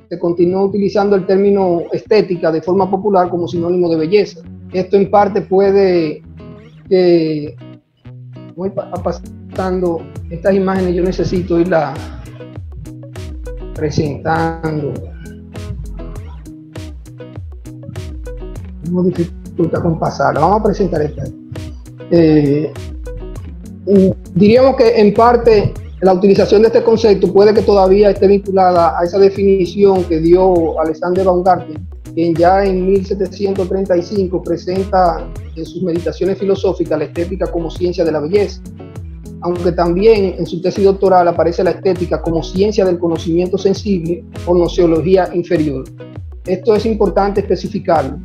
se continúa utilizando el término estética de forma popular como sinónimo de belleza. Esto en parte puede que, voy pasando estas imágenes, yo necesito irla presentando. Tengo dificultad con pasarla, vamos a presentar esta. Diríamos que en parte la utilización de este concepto puede que todavía esté vinculada a esa definición que dio Alexander Baumgarten, quien ya en 1735 presenta en sus meditaciones filosóficas la estética como ciencia de la belleza, aunque también en su tesis doctoral aparece la estética como ciencia del conocimiento sensible o nociología inferior. Esto es importante especificarlo.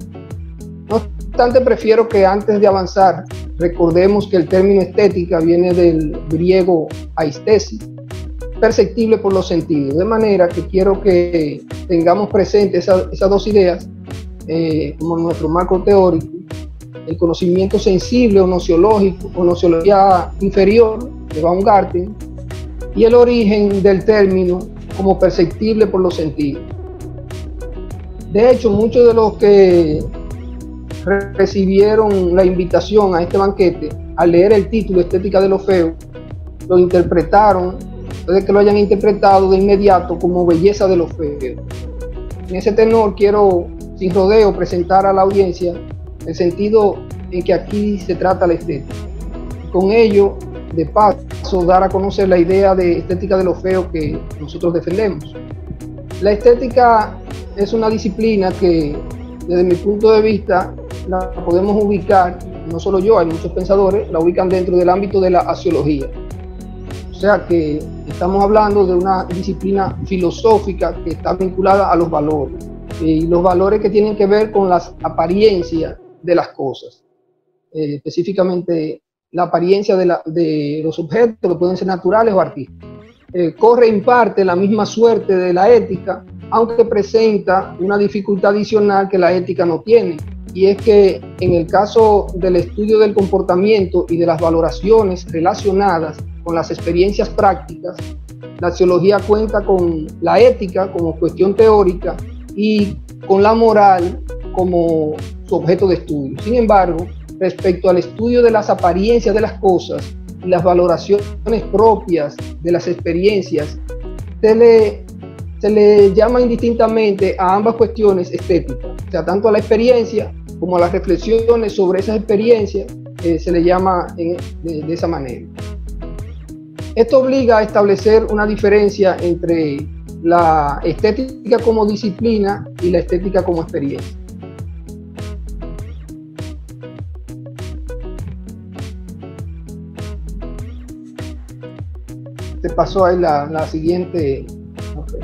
No obstante, prefiero que antes de avanzar recordemos que el término estética viene del griego aistesis, perceptible por los sentidos, de manera que quiero que tengamos presentes esas dos ideas como nuestro marco teórico: el conocimiento sensible o nociológico o nociología inferior de Baumgarten, y el origen del término como perceptible por los sentidos. De hecho, muchos de los que recibieron la invitación a este banquete, al leer el título Estética de lo Feo, lo interpretaron, puede que lo hayan interpretado de inmediato como belleza de lo feo. En ese tenor quiero, sin rodeo, presentar a la audiencia el sentido en que aquí se trata la estética. Con ello, de paso, dar a conocer la idea de estética de lo feo que nosotros defendemos. La estética es una disciplina que, desde mi punto de vista, la podemos ubicar, no solo yo, hay muchos pensadores, la ubican dentro del ámbito de la axiología. O sea que estamos hablando de una disciplina filosófica que está vinculada a los valores, y los valores que tienen que ver con las apariencias de las cosas, específicamente la apariencia de los objetos, que pueden ser naturales o artísticos. Corre en parte la misma suerte de la ética, aunque presenta una dificultad adicional que la ética no tiene, y es que en el caso del estudio del comportamiento y de las valoraciones relacionadas con las experiencias prácticas, la axiología cuenta con la ética como cuestión teórica y con la moral como su objeto de estudio. Sin embargo, respecto al estudio de las apariencias de las cosas y las valoraciones propias de las experiencias, se le llama indistintamente a ambas cuestiones estéticas. O sea, tanto a la experiencia como a las reflexiones sobre esas experiencias se le llama de esa manera. Esto obliga a establecer una diferencia entre la estética como disciplina y la estética como experiencia. Se pasó ahí la siguiente. Okay.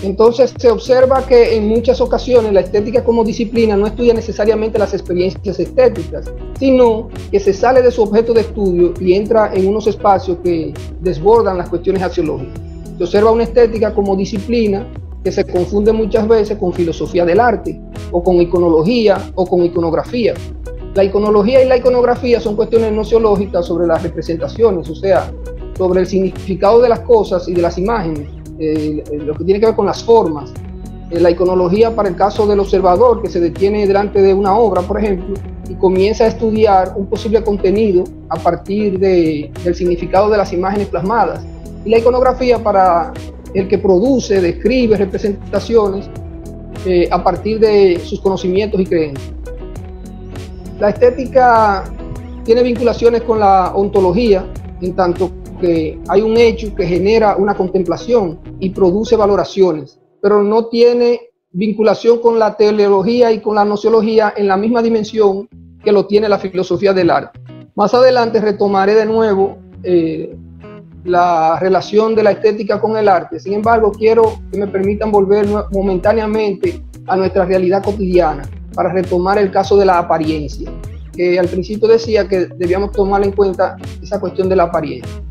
Entonces se observa que en muchas ocasiones la estética como disciplina no estudia necesariamente las experiencias estéticas, sino que se sale de su objeto de estudio y entra en unos espacios que desbordan las cuestiones axiológicas. Se observa una estética como disciplina que se confunde muchas veces con filosofía del arte, o con iconología, o con iconografía. La iconología y la iconografía son cuestiones nociológicas sobre las representaciones, o sea, sobre el significado de las cosas y de las imágenes, lo que tiene que ver con las formas. La iconología para el caso del observador que se detiene delante de una obra, por ejemplo, y comienza a estudiar un posible contenido a partir del significado de las imágenes plasmadas. Y la iconografía para el que produce, describe representaciones a partir de sus conocimientos y creencias. La estética tiene vinculaciones con la ontología, en tanto que hay un hecho que genera una contemplación y produce valoraciones, pero no tiene vinculación con la teleología y con la nociología en la misma dimensión que lo tiene la filosofía del arte. Más adelante retomaré de nuevo la relación de la estética con el arte. Sin embargo, quiero que me permitan volver momentáneamente a nuestra realidad cotidiana para retomar el caso de la apariencia, que al principio decía que debíamos tomar en cuenta esa cuestión de la apariencia.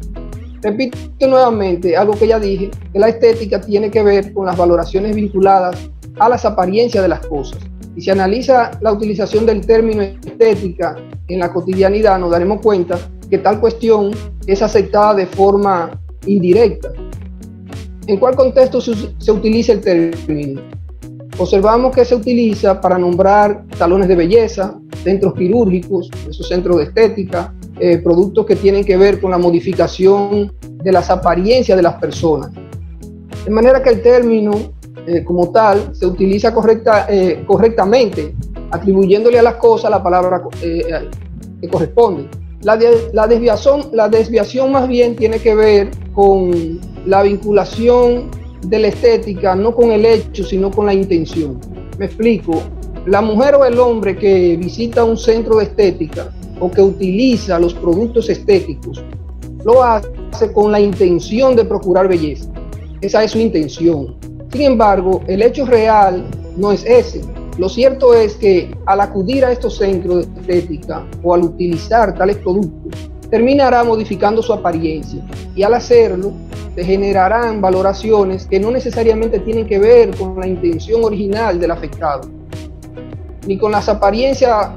Repito nuevamente algo que ya dije, que la estética tiene que ver con las valoraciones vinculadas a las apariencias de las cosas. Y si analiza la utilización del término estética en la cotidianidad, nos daremos cuenta que tal cuestión es aceptada de forma indirecta. ¿En cuál contexto se utiliza el término? Observamos que se utiliza para nombrar salones de belleza, centros quirúrgicos, esos centros de estética, productos que tienen que ver con la modificación de las apariencias de las personas. De manera que el término como tal se utiliza correctamente, atribuyéndole a las cosas la palabra que corresponde. La desviación más bien tiene que ver con la vinculación de la estética, no con el hecho, sino con la intención. Me explico. La mujer o el hombre que visita un centro de estética o que utiliza los productos estéticos, lo hace con la intención de procurar belleza. Esa es su intención. Sin embargo, el hecho real no es ese. Lo cierto es que al acudir a estos centros de estética o al utilizar tales productos, terminará modificando su apariencia, y al hacerlo se generarán valoraciones que no necesariamente tienen que ver con la intención original del afectado, ni con las apariencias,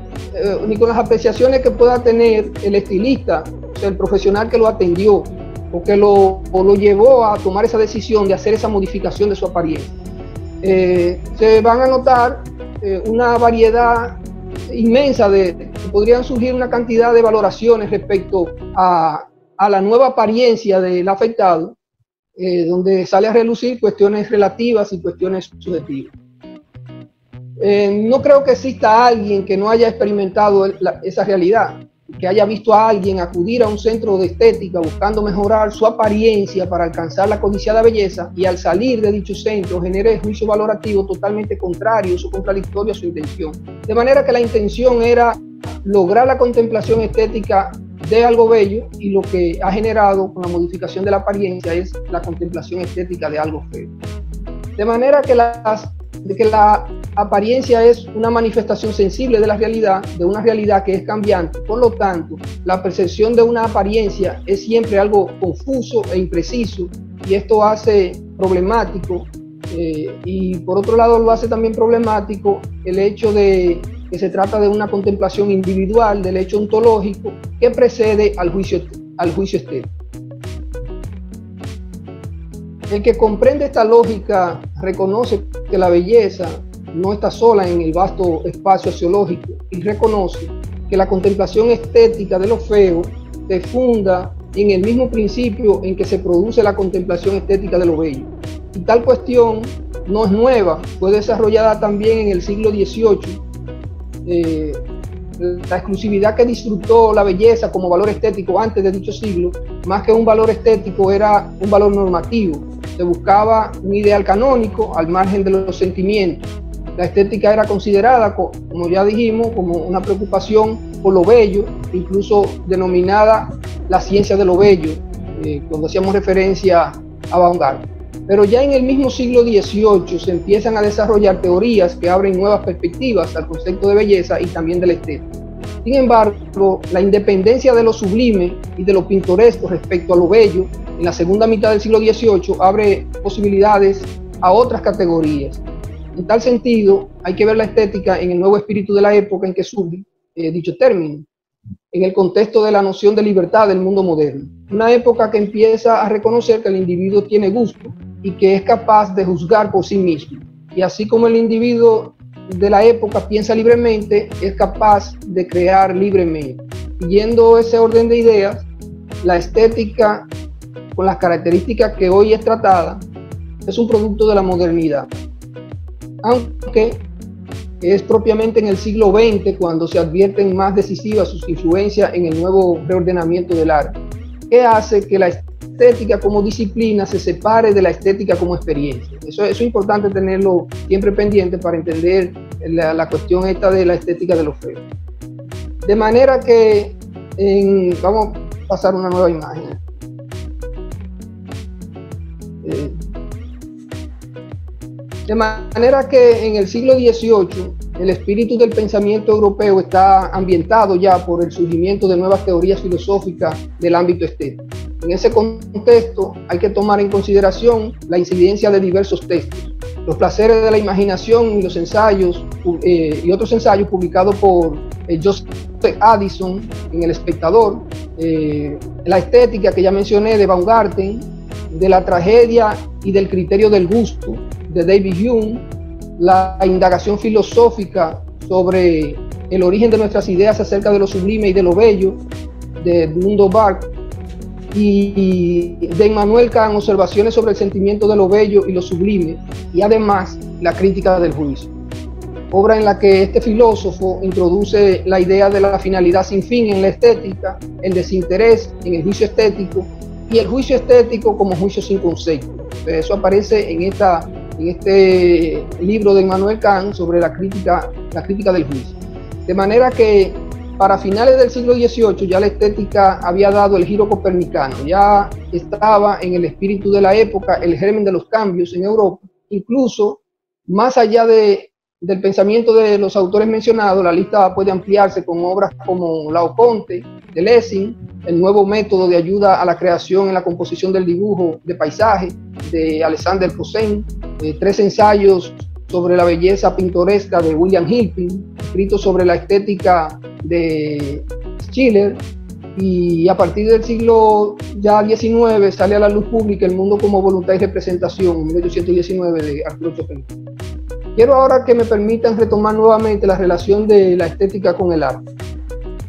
ni con las apreciaciones que pueda tener el estilista, o sea, el profesional que lo atendió o que lo llevó a tomar esa decisión de hacer esa modificación de su apariencia. Se van a notar una variedad inmensa podrían surgir una cantidad de valoraciones respecto a la nueva apariencia del afectado, donde sale a relucir cuestiones relativas y cuestiones subjetivas. No creo que exista alguien que no haya experimentado esa realidad, que haya visto a alguien acudir a un centro de estética buscando mejorar su apariencia para alcanzar la codiciada belleza, y al salir de dicho centro genere juicio valorativo totalmente contrario o contradictorio a su intención. De manera que la intención era lograr la contemplación estética de algo bello, y lo que ha generado con la modificación de la apariencia es la contemplación estética de algo feo. De manera que la apariencia es una manifestación sensible de la realidad, de una realidad que es cambiante. Por lo tanto, la percepción de una apariencia es siempre algo confuso e impreciso, y esto hace problemático, y por otro lado lo hace también problemático el hecho de que se trata de una contemplación individual del hecho ontológico que precede al juicio estético. El que comprende esta lógica reconoce que la belleza no está sola en el vasto espacio sociológico, y reconoce que la contemplación estética de lo feo se funda en el mismo principio en que se produce la contemplación estética de lo bello. Y tal cuestión no es nueva, fue desarrollada también en el siglo XVIII. La exclusividad que disfrutó la belleza como valor estético antes de dicho siglo, más que un valor estético, era un valor normativo. Se buscaba un ideal canónico al margen de los sentimientos. La estética era considerada, como ya dijimos, como una preocupación por lo bello, incluso denominada la ciencia de lo bello, cuando hacíamos referencia a Baumgarten. Pero ya en el mismo siglo XVIII se empiezan a desarrollar teorías que abren nuevas perspectivas al concepto de belleza y también de la estética. Sin embargo, la independencia de lo sublime y de lo pintoresco respecto a lo bello en la segunda mitad del siglo XVIII abre posibilidades a otras categorías. En tal sentido, hay que ver la estética en el nuevo espíritu de la época en que surge dicho término, en el contexto de la noción de libertad del mundo moderno. Una época que empieza a reconocer que el individuo tiene gusto y que es capaz de juzgar por sí mismo. Y así como el individuo de la época piensa libremente, es capaz de crear libremente. Siguiendo ese orden de ideas, la estética, con las características que hoy es tratada, es un producto de la modernidad. Aunque es propiamente en el siglo XX cuando se advierten más decisivas sus influencias en el nuevo reordenamiento del arte, que hace que la estética como disciplina se separe de la estética como experiencia. Eso es importante tenerlo siempre pendiente para entender la cuestión esta de la estética de lo feo. De manera que, vamos a pasar una nueva imagen. De manera que en el siglo XVIII el espíritu del pensamiento europeo está ambientado ya por el surgimiento de nuevas teorías filosóficas del ámbito estético. En ese contexto hay que tomar en consideración la incidencia de diversos textos, los placeres de la imaginación y los ensayos y otros ensayos publicados por Joseph Addison en El Espectador, la estética que ya mencioné de Baumgarten, de la tragedia y del criterio del gusto de David Hume, la indagación filosófica sobre el origen de nuestras ideas acerca de lo sublime y de lo bello de Edmundo Burke, y de Immanuel Kant, observaciones sobre el sentimiento de lo bello y lo sublime, y además la crítica del juicio, obra en la que este filósofo introduce la idea de la finalidad sin fin en la estética, el desinterés en el juicio estético y el juicio estético como juicio sin concepto. Eso aparece en este libro de Immanuel Kant sobre la crítica del juicio. De manera que para finales del siglo XVIII ya la estética había dado el giro copernicano, ya estaba en el espíritu de la época el germen de los cambios en Europa. Incluso más allá del pensamiento de los autores mencionados, la lista puede ampliarse con obras como Laoconte, de Lessing, el nuevo método de ayuda a la creación en la composición del dibujo de paisaje, de Alexander Poussin, 3 ensayos sobre la belleza pintoresca de William Hilpin, escritos sobre la estética de Schiller, y a partir del siglo ya XIX sale a la luz pública El mundo como voluntad y representación, 1819, de Arturo Schopenhauer. Quiero ahora que me permitan retomar nuevamente la relación de la estética con el arte.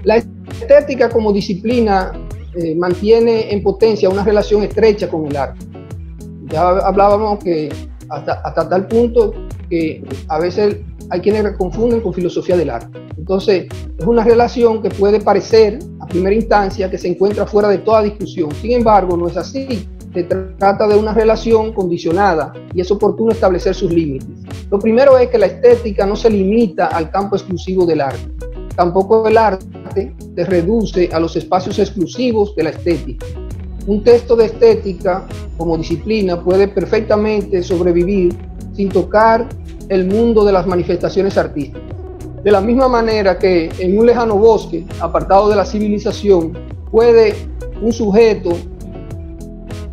La estética como disciplina mantiene en potencia una relación estrecha con el arte. Ya hablábamos que hasta tal punto que a veces hay quienes confunden con filosofía del arte. Entonces, es una relación que puede parecer a primera instancia que se encuentra fuera de toda discusión. Sin embargo, no es así. Se trata de una relación condicionada y es oportuno establecer sus límites. Lo primero es que la estética no se limita al campo exclusivo del arte. Tampoco el arte se reduce a los espacios exclusivos de la estética. Un texto de estética como disciplina puede perfectamente sobrevivir sin tocar el mundo de las manifestaciones artísticas. De la misma manera que en un lejano bosque, apartado de la civilización, puede un sujeto,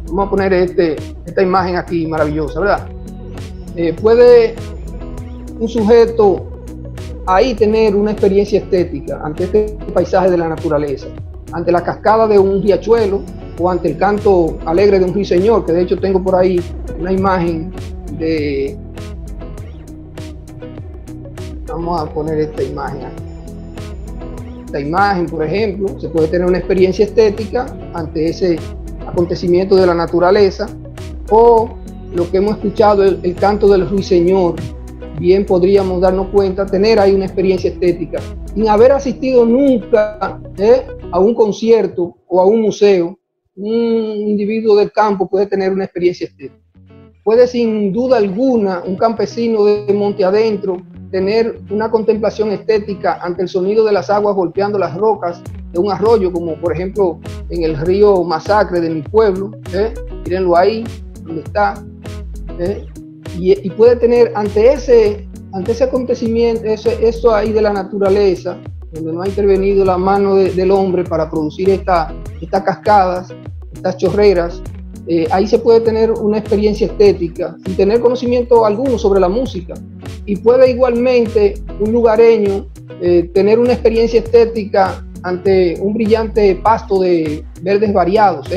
vamos a poner esta imagen aquí maravillosa, ¿verdad? Puede un sujeto ahí tener una experiencia estética ante este paisaje de la naturaleza, ante la cascada de un riachuelo o ante el canto alegre de un ruiseñor, que de hecho tengo por ahí una imagen de... Vamos a poner esta imagen aquí. Esta imagen, por ejemplo, se puede tener una experiencia estética ante ese acontecimiento de la naturaleza, o lo que hemos escuchado, el canto del ruiseñor. Bien podríamos darnos cuenta, tener ahí una experiencia estética, sin haber asistido nunca a un concierto o a un museo. Un individuo del campo puede tener una experiencia estética. Puede sin duda alguna un campesino de monte adentro tener una contemplación estética ante el sonido de las aguas golpeando las rocas de un arroyo, como por ejemplo en el río Masacre de mi pueblo. Mírenlo ahí, donde está. Y puede tener ante ese acontecimiento, eso ahí de la naturaleza, donde no ha intervenido la mano del hombre para producir estas cascadas, estas chorreras, ahí se puede tener una experiencia estética sin tener conocimiento alguno sobre la música. Y puede igualmente un lugareño tener una experiencia estética ante un brillante pasto de verdes variados,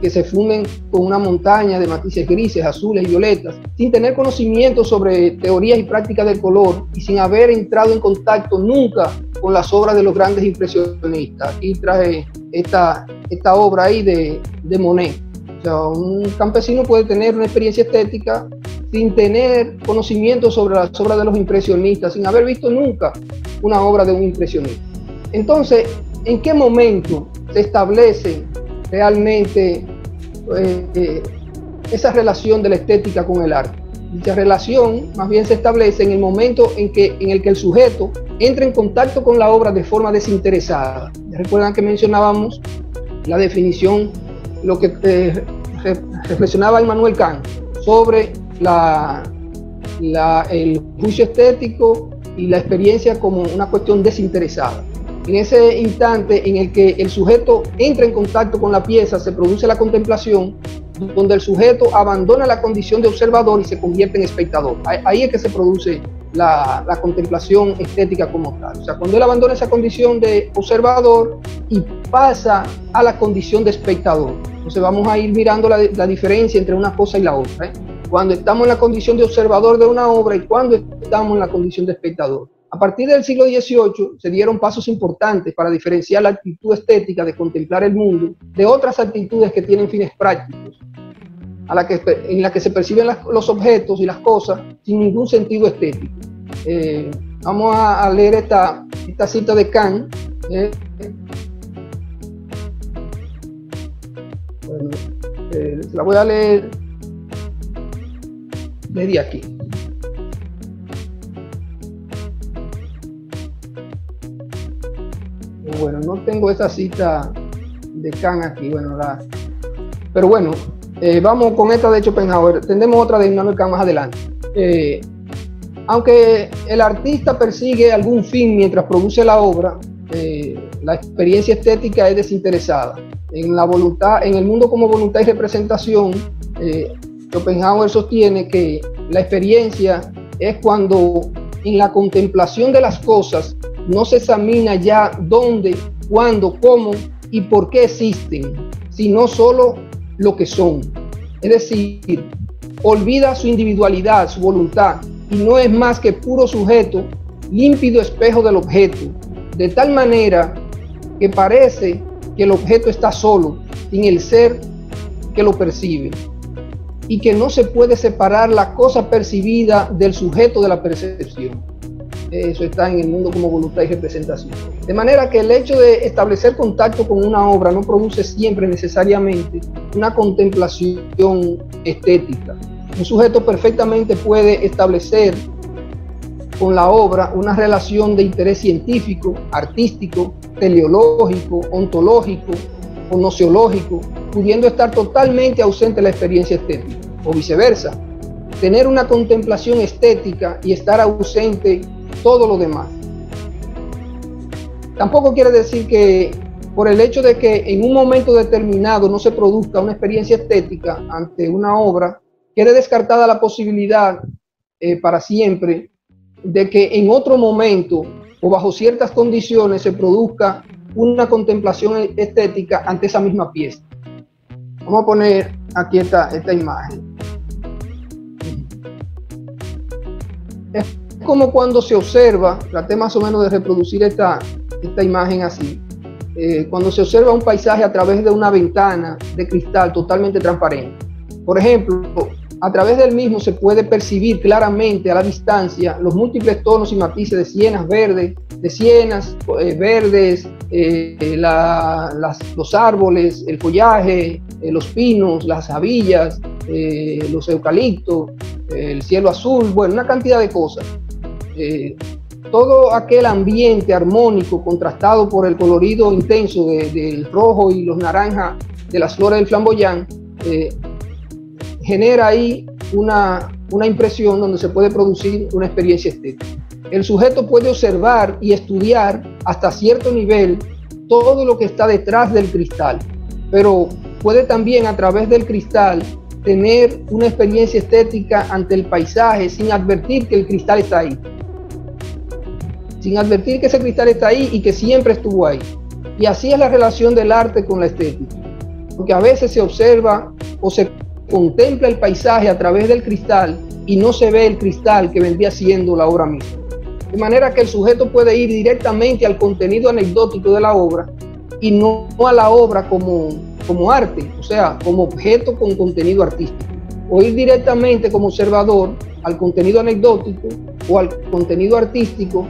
que se funden con una montaña de matices grises, azules y violetas, sin tener conocimiento sobre teorías y prácticas del color y sin haber entrado en contacto nunca con las obras de los grandes impresionistas. Aquí traje esta obra ahí de Monet. O sea, un campesino puede tener una experiencia estética sin tener conocimiento sobre las obras de los impresionistas, sin haber visto nunca una obra de un impresionista. Entonces, ¿en qué momento se establece realmente esa relación de la estética con el arte? Dicha relación más bien se establece en el momento en el que el sujeto entra en contacto con la obra de forma desinteresada. ¿Recuerdan que mencionábamos la definición, lo que reflexionaba Immanuel Kant sobre el juicio estético y la experiencia como una cuestión desinteresada? En ese instante en el que el sujeto entra en contacto con la pieza, se produce la contemplación, donde el sujeto abandona la condición de observador y se convierte en espectador. Ahí es que se produce la contemplación estética como tal. O sea, cuando él abandona esa condición de observador y pasa a la condición de espectador. Entonces vamos a ir mirando la diferencia entre una cosa y la otra. cuando estamos en la condición de observador de una obra y cuando estamos en la condición de espectador. A partir del siglo XVIII se dieron pasos importantes para diferenciar la actitud estética de contemplar el mundo de otras actitudes que tienen fines prácticos, en la que se perciben los objetos y las cosas sin ningún sentido estético. Vamos a leer esta cita de Kant. Bueno, la voy a leer desde aquí. Bueno, no tengo esa cita de Kant aquí, bueno, pero bueno, vamos con esta de Schopenhauer. Tendremos otra de Immanuel Kant más adelante. Aunque el artista persigue algún fin mientras produce la obra, la experiencia estética es desinteresada. En la voluntad, en el mundo como voluntad y representación, Schopenhauer sostiene que la experiencia es cuando en la contemplación de las cosas no se examina ya dónde, cuándo, cómo y por qué existen, sino solo lo que son. Es decir, olvida su individualidad, su voluntad, y no es más que puro sujeto, límpido espejo del objeto, de tal manera que parece que el objeto está solo, sin el ser que lo percibe, y que no se puede separar la cosa percibida del sujeto de la percepción. Eso está en el mundo como voluntad y representación. De manera que el hecho de establecer contacto con una obra no produce siempre necesariamente una contemplación estética. Un sujeto perfectamente puede establecer con la obra una relación de interés científico, artístico, teleológico, ontológico o nociológico, pudiendo estar totalmente ausente de la experiencia estética, o viceversa, tener una contemplación estética y estar ausente todo lo demás. Tampoco quiere decir que por el hecho de que en un momento determinado no se produzca una experiencia estética ante una obra, quede descartada la posibilidad para siempre de que en otro momento o bajo ciertas condiciones se produzca una contemplación estética ante esa misma pieza. Vamos a poner aquí esta imagen. Es como cuando se observa, traté más o menos de reproducir esta imagen así, cuando se observa un paisaje a través de una ventana de cristal totalmente transparente. Por ejemplo, a través del mismo se puede percibir claramente a la distancia los múltiples tonos y matices de sienas verdes, los árboles, el follaje, los pinos, las avillas, los eucaliptos, el cielo azul, bueno, una cantidad de cosas. Todo aquel ambiente armónico contrastado por el colorido intenso del rojo y los naranjas de las flores del flamboyán, genera ahí una impresión donde se puede producir una experiencia estética. El sujeto puede observar y estudiar hasta cierto nivel todo lo que está detrás del cristal, pero puede también a través del cristal tener una experiencia estética ante el paisaje sin advertir que el cristal está ahí, sin advertir que ese cristal está ahí y que siempre estuvo ahí. Y así es la relación del arte con la estética, porque a veces se observa o se contempla el paisaje a través del cristal y no se ve el cristal que vendría siendo la obra misma. De manera que el sujeto puede ir directamente al contenido anecdótico de la obra y no a la obra como arte, o sea, como objeto con contenido artístico. O ir directamente como observador al contenido anecdótico o al contenido artístico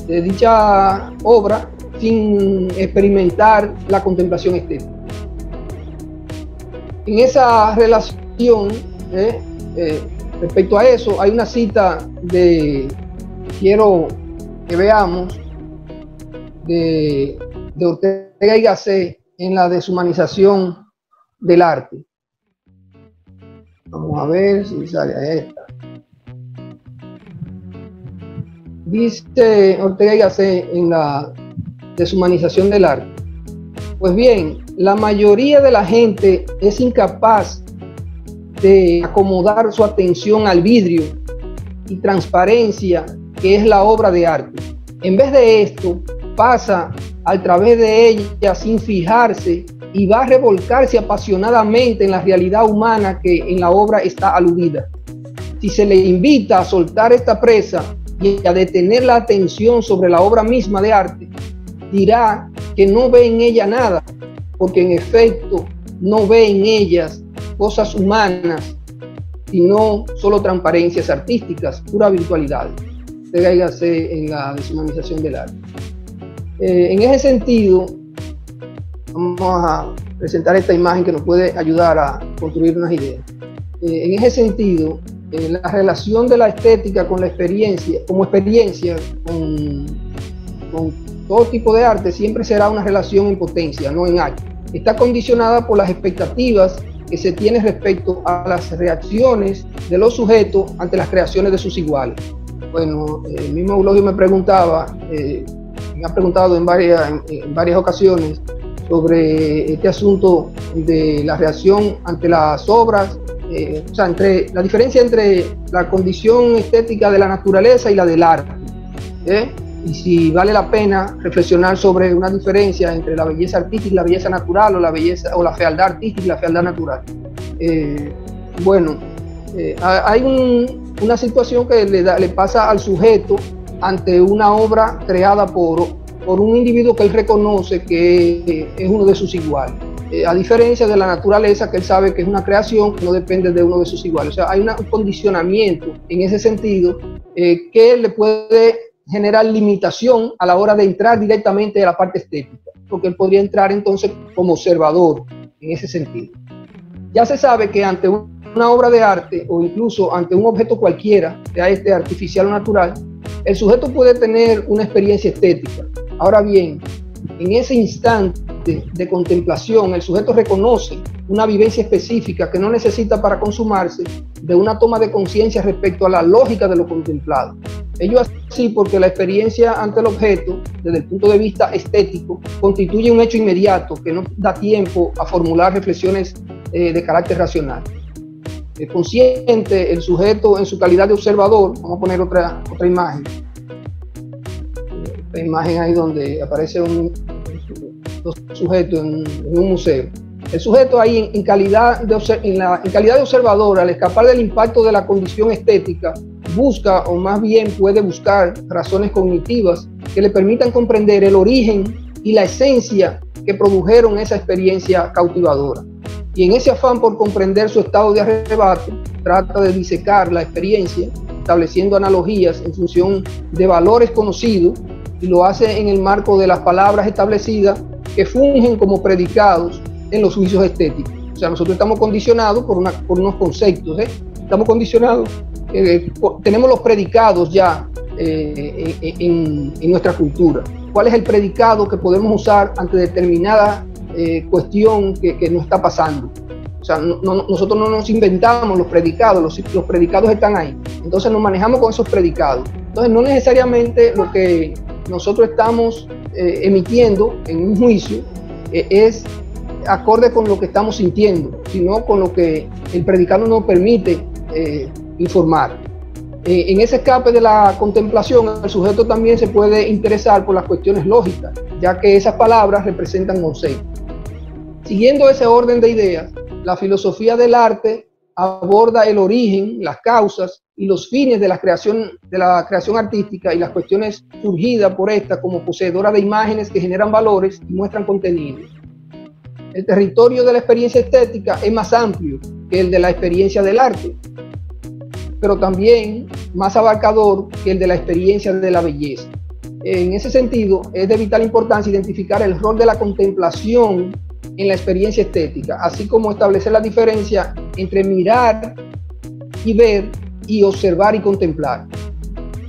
de dicha obra sin experimentar la contemplación estética. En esa relación, respecto a eso, hay una cita quiero que veamos, de Ortega y Gasset en la deshumanización del arte. Vamos a ver si sale esta. Dice Ortega y Gasset en la deshumanización del arte: pues bien, la mayoría de la gente es incapaz de acomodar su atención al vidrio y transparencia que es la obra de arte. En vez de esto, pasa a través de ella sin fijarse y va a revolcarse apasionadamente en la realidad humana que en la obra está aludida. si se le invita a soltar esta presa y a detener la atención sobre la obra misma de arte, dirá que no ve en ella nada, porque en efecto no ve en ellas cosas humanas, sino solo transparencias artísticas, pura virtualidad. Cáigase en la deshumanización del arte. En ese sentido, vamos a presentar esta imagen que nos puede ayudar a construir unas ideas. En ese sentido, la relación de la estética con la experiencia, como experiencia, con todo tipo de arte, siempre será una relación en potencia, no en acto. Está condicionada por las expectativas que se tiene respecto a las reacciones de los sujetos ante las creaciones de sus iguales. Bueno, el mismo Eulogio me ha preguntado en varias ocasiones sobre este asunto de la reacción ante las obras, o sea, la diferencia entre la condición estética de la naturaleza y la del arte, y si vale la pena reflexionar sobre una diferencia entre la belleza artística y la belleza natural, o la fealdad artística y la fealdad natural. Bueno, hay una situación que le pasa al sujeto ante una obra creada por un individuo que él reconoce que es uno de sus iguales, a diferencia de la naturaleza, que él sabe que es una creación que no depende de uno de sus iguales. O sea, hay un condicionamiento en ese sentido que le puede generar limitación a la hora de entrar directamente a la parte estética, porque él podría entrar entonces como observador en ese sentido. Ya se sabe que ante una obra de arte, o incluso ante un objeto cualquiera, sea este artificial o natural, el sujeto puede tener una experiencia estética. Ahora bien, en ese instante de contemplación, el sujeto reconoce una vivencia específica que no necesita para consumarse de una toma de conciencia respecto a la lógica de lo contemplado. Ello así porque la experiencia ante el objeto, desde el punto de vista estético, constituye un hecho inmediato que no da tiempo a formular reflexiones de carácter racional. Consciente, el sujeto en su calidad de observador, vamos a poner otra imagen. La imagen ahí donde aparece dos sujetos en un museo. El sujeto ahí en calidad de observador, al escapar del impacto de la condición estética, busca, o más bien puede buscar, razones cognitivas que le permitan comprender el origen y la esencia que produjeron esa experiencia cautivadora. Y en ese afán por comprender su estado de arrebato, trata de disecar la experiencia, estableciendo analogías en función de valores conocidos, y lo hace en el marco de las palabras establecidas que fungen como predicados en los juicios estéticos. O sea, nosotros estamos condicionados por unos conceptos, estamos condicionados, tenemos los predicados ya en nuestra cultura. ¿Cuál es el predicado que podemos usar ante determinada cuestión que nos está pasando? O sea, nosotros no nos inventamos los predicados, los predicados están ahí. Entonces nos manejamos con esos predicados. Entonces no necesariamente lo que nosotros estamos emitiendo en un juicio es acorde con lo que estamos sintiendo, sino con lo que el predicado nos permite informar. En ese escape de la contemplación, el sujeto también se puede interesar por las cuestiones lógicas, ya que esas palabras representan conceptos. Siguiendo ese orden de ideas, la filosofía del arte aborda el origen, las causas y los fines de la creación artística y las cuestiones surgidas por esta como poseedora de imágenes que generan valores y muestran contenidos. El territorio de la experiencia estética es más amplio que el de la experiencia del arte, pero también más abarcador que el de la experiencia de la belleza. En ese sentido, es de vital importancia identificar el rol de la contemplación en la experiencia estética, así como establecer la diferencia entre mirar y ver, y observar y contemplar.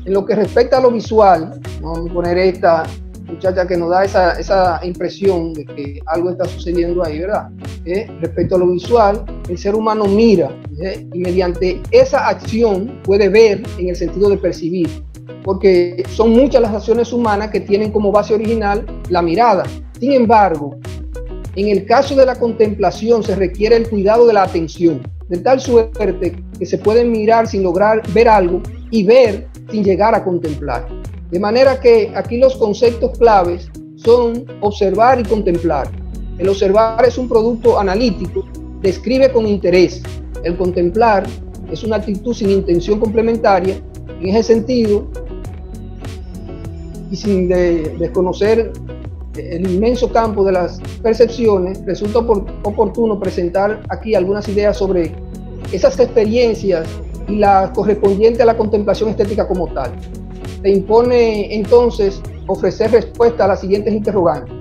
En lo que respecta a lo visual, vamos a poner esta muchacha que nos da esa impresión de que algo está sucediendo ahí, ¿verdad? Respecto a lo visual, el ser humano mira, y mediante esa acción puede ver en el sentido de percibir, porque son muchas las acciones humanas que tienen como base original la mirada. Sin embargo, en el caso de la contemplación se requiere el cuidado de la atención, de tal suerte que se puede mirar sin lograr ver algo y ver sin llegar a contemplar. De manera que aquí los conceptos claves son observar y contemplar. El observar es un producto analítico, describe con interés. El contemplar es una actitud sin intención complementaria. En ese sentido, y sin desconocer el inmenso campo de las percepciones, resulta oportuno presentar aquí algunas ideas sobre esas experiencias y la correspondiente a la contemplación estética como tal. Se impone entonces ofrecer respuesta a las siguientes interrogantes.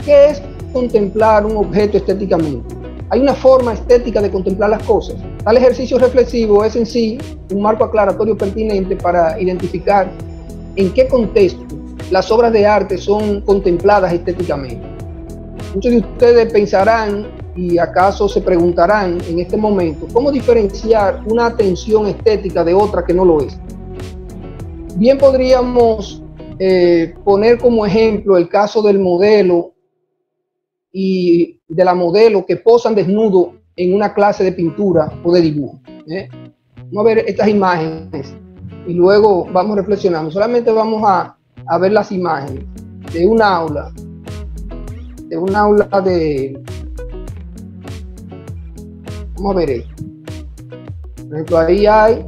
¿Qué es contemplar un objeto estéticamente? ¿Hay una forma estética de contemplar las cosas? Tal ejercicio reflexivo es en sí un marco aclaratorio pertinente para identificar en qué contexto las obras de arte son contempladas estéticamente. Muchos de ustedes pensarán y acaso se preguntarán en este momento cómo diferenciar una atención estética de otra que no lo es. Bien podríamos poner como ejemplo el caso del modelo y de la modelo que posan desnudo en una clase de pintura o de dibujo. Vamos a ver estas imágenes y luego vamos reflexionando. Solamente vamos a ver las imágenes de un aula, vamos a ver esto. Por ejemplo, ahí hay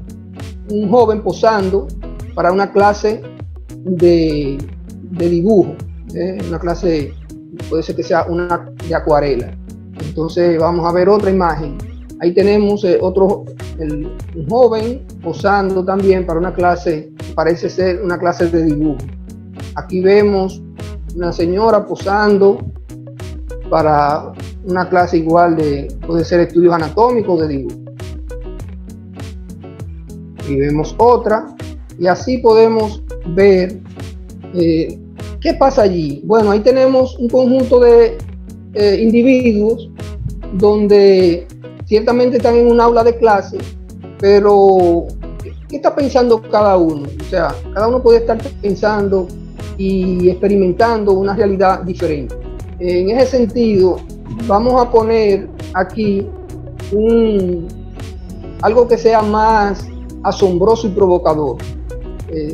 un joven posando para una clase de dibujo, una clase, puede ser que sea una de acuarela. Entonces vamos a ver otra imagen. Ahí tenemos un joven posando también para una clase, parece ser una clase de dibujo. Aquí vemos una señora posando para una clase igual puede ser estudios anatómicos de dibujo. Y vemos otra, y así podemos ver qué pasa allí. Bueno, ahí tenemos un conjunto de individuos donde ciertamente están en un aula de clase, pero ¿qué está pensando cada uno? O sea, cada uno puede estar pensando y experimentando una realidad diferente. En ese sentido, vamos a poner aquí algo que sea más asombroso y provocador.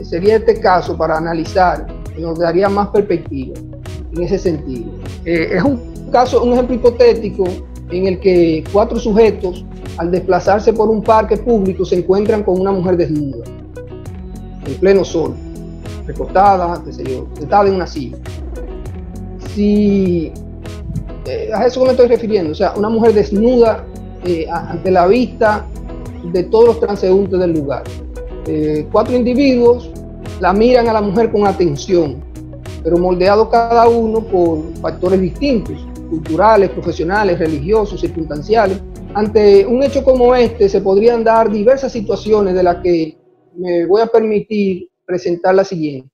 Sería este caso para analizar, que nos daría más perspectiva en ese sentido. Es un ejemplo hipotético en el que 4 sujetos, al desplazarse por un parque público, se encuentran con una mujer desnuda, en pleno sol, recostada, qué sé yo, sentada en una silla. A eso me estoy refiriendo, o sea, una mujer desnuda ante la vista de todos los transeúntes del lugar. 4 individuos la miran a la mujer con atención, pero moldeados cada uno por factores distintos, culturales, profesionales, religiosos, circunstanciales. Ante un hecho como este se podrían dar diversas situaciones, de las que me voy a permitir presentar la siguiente.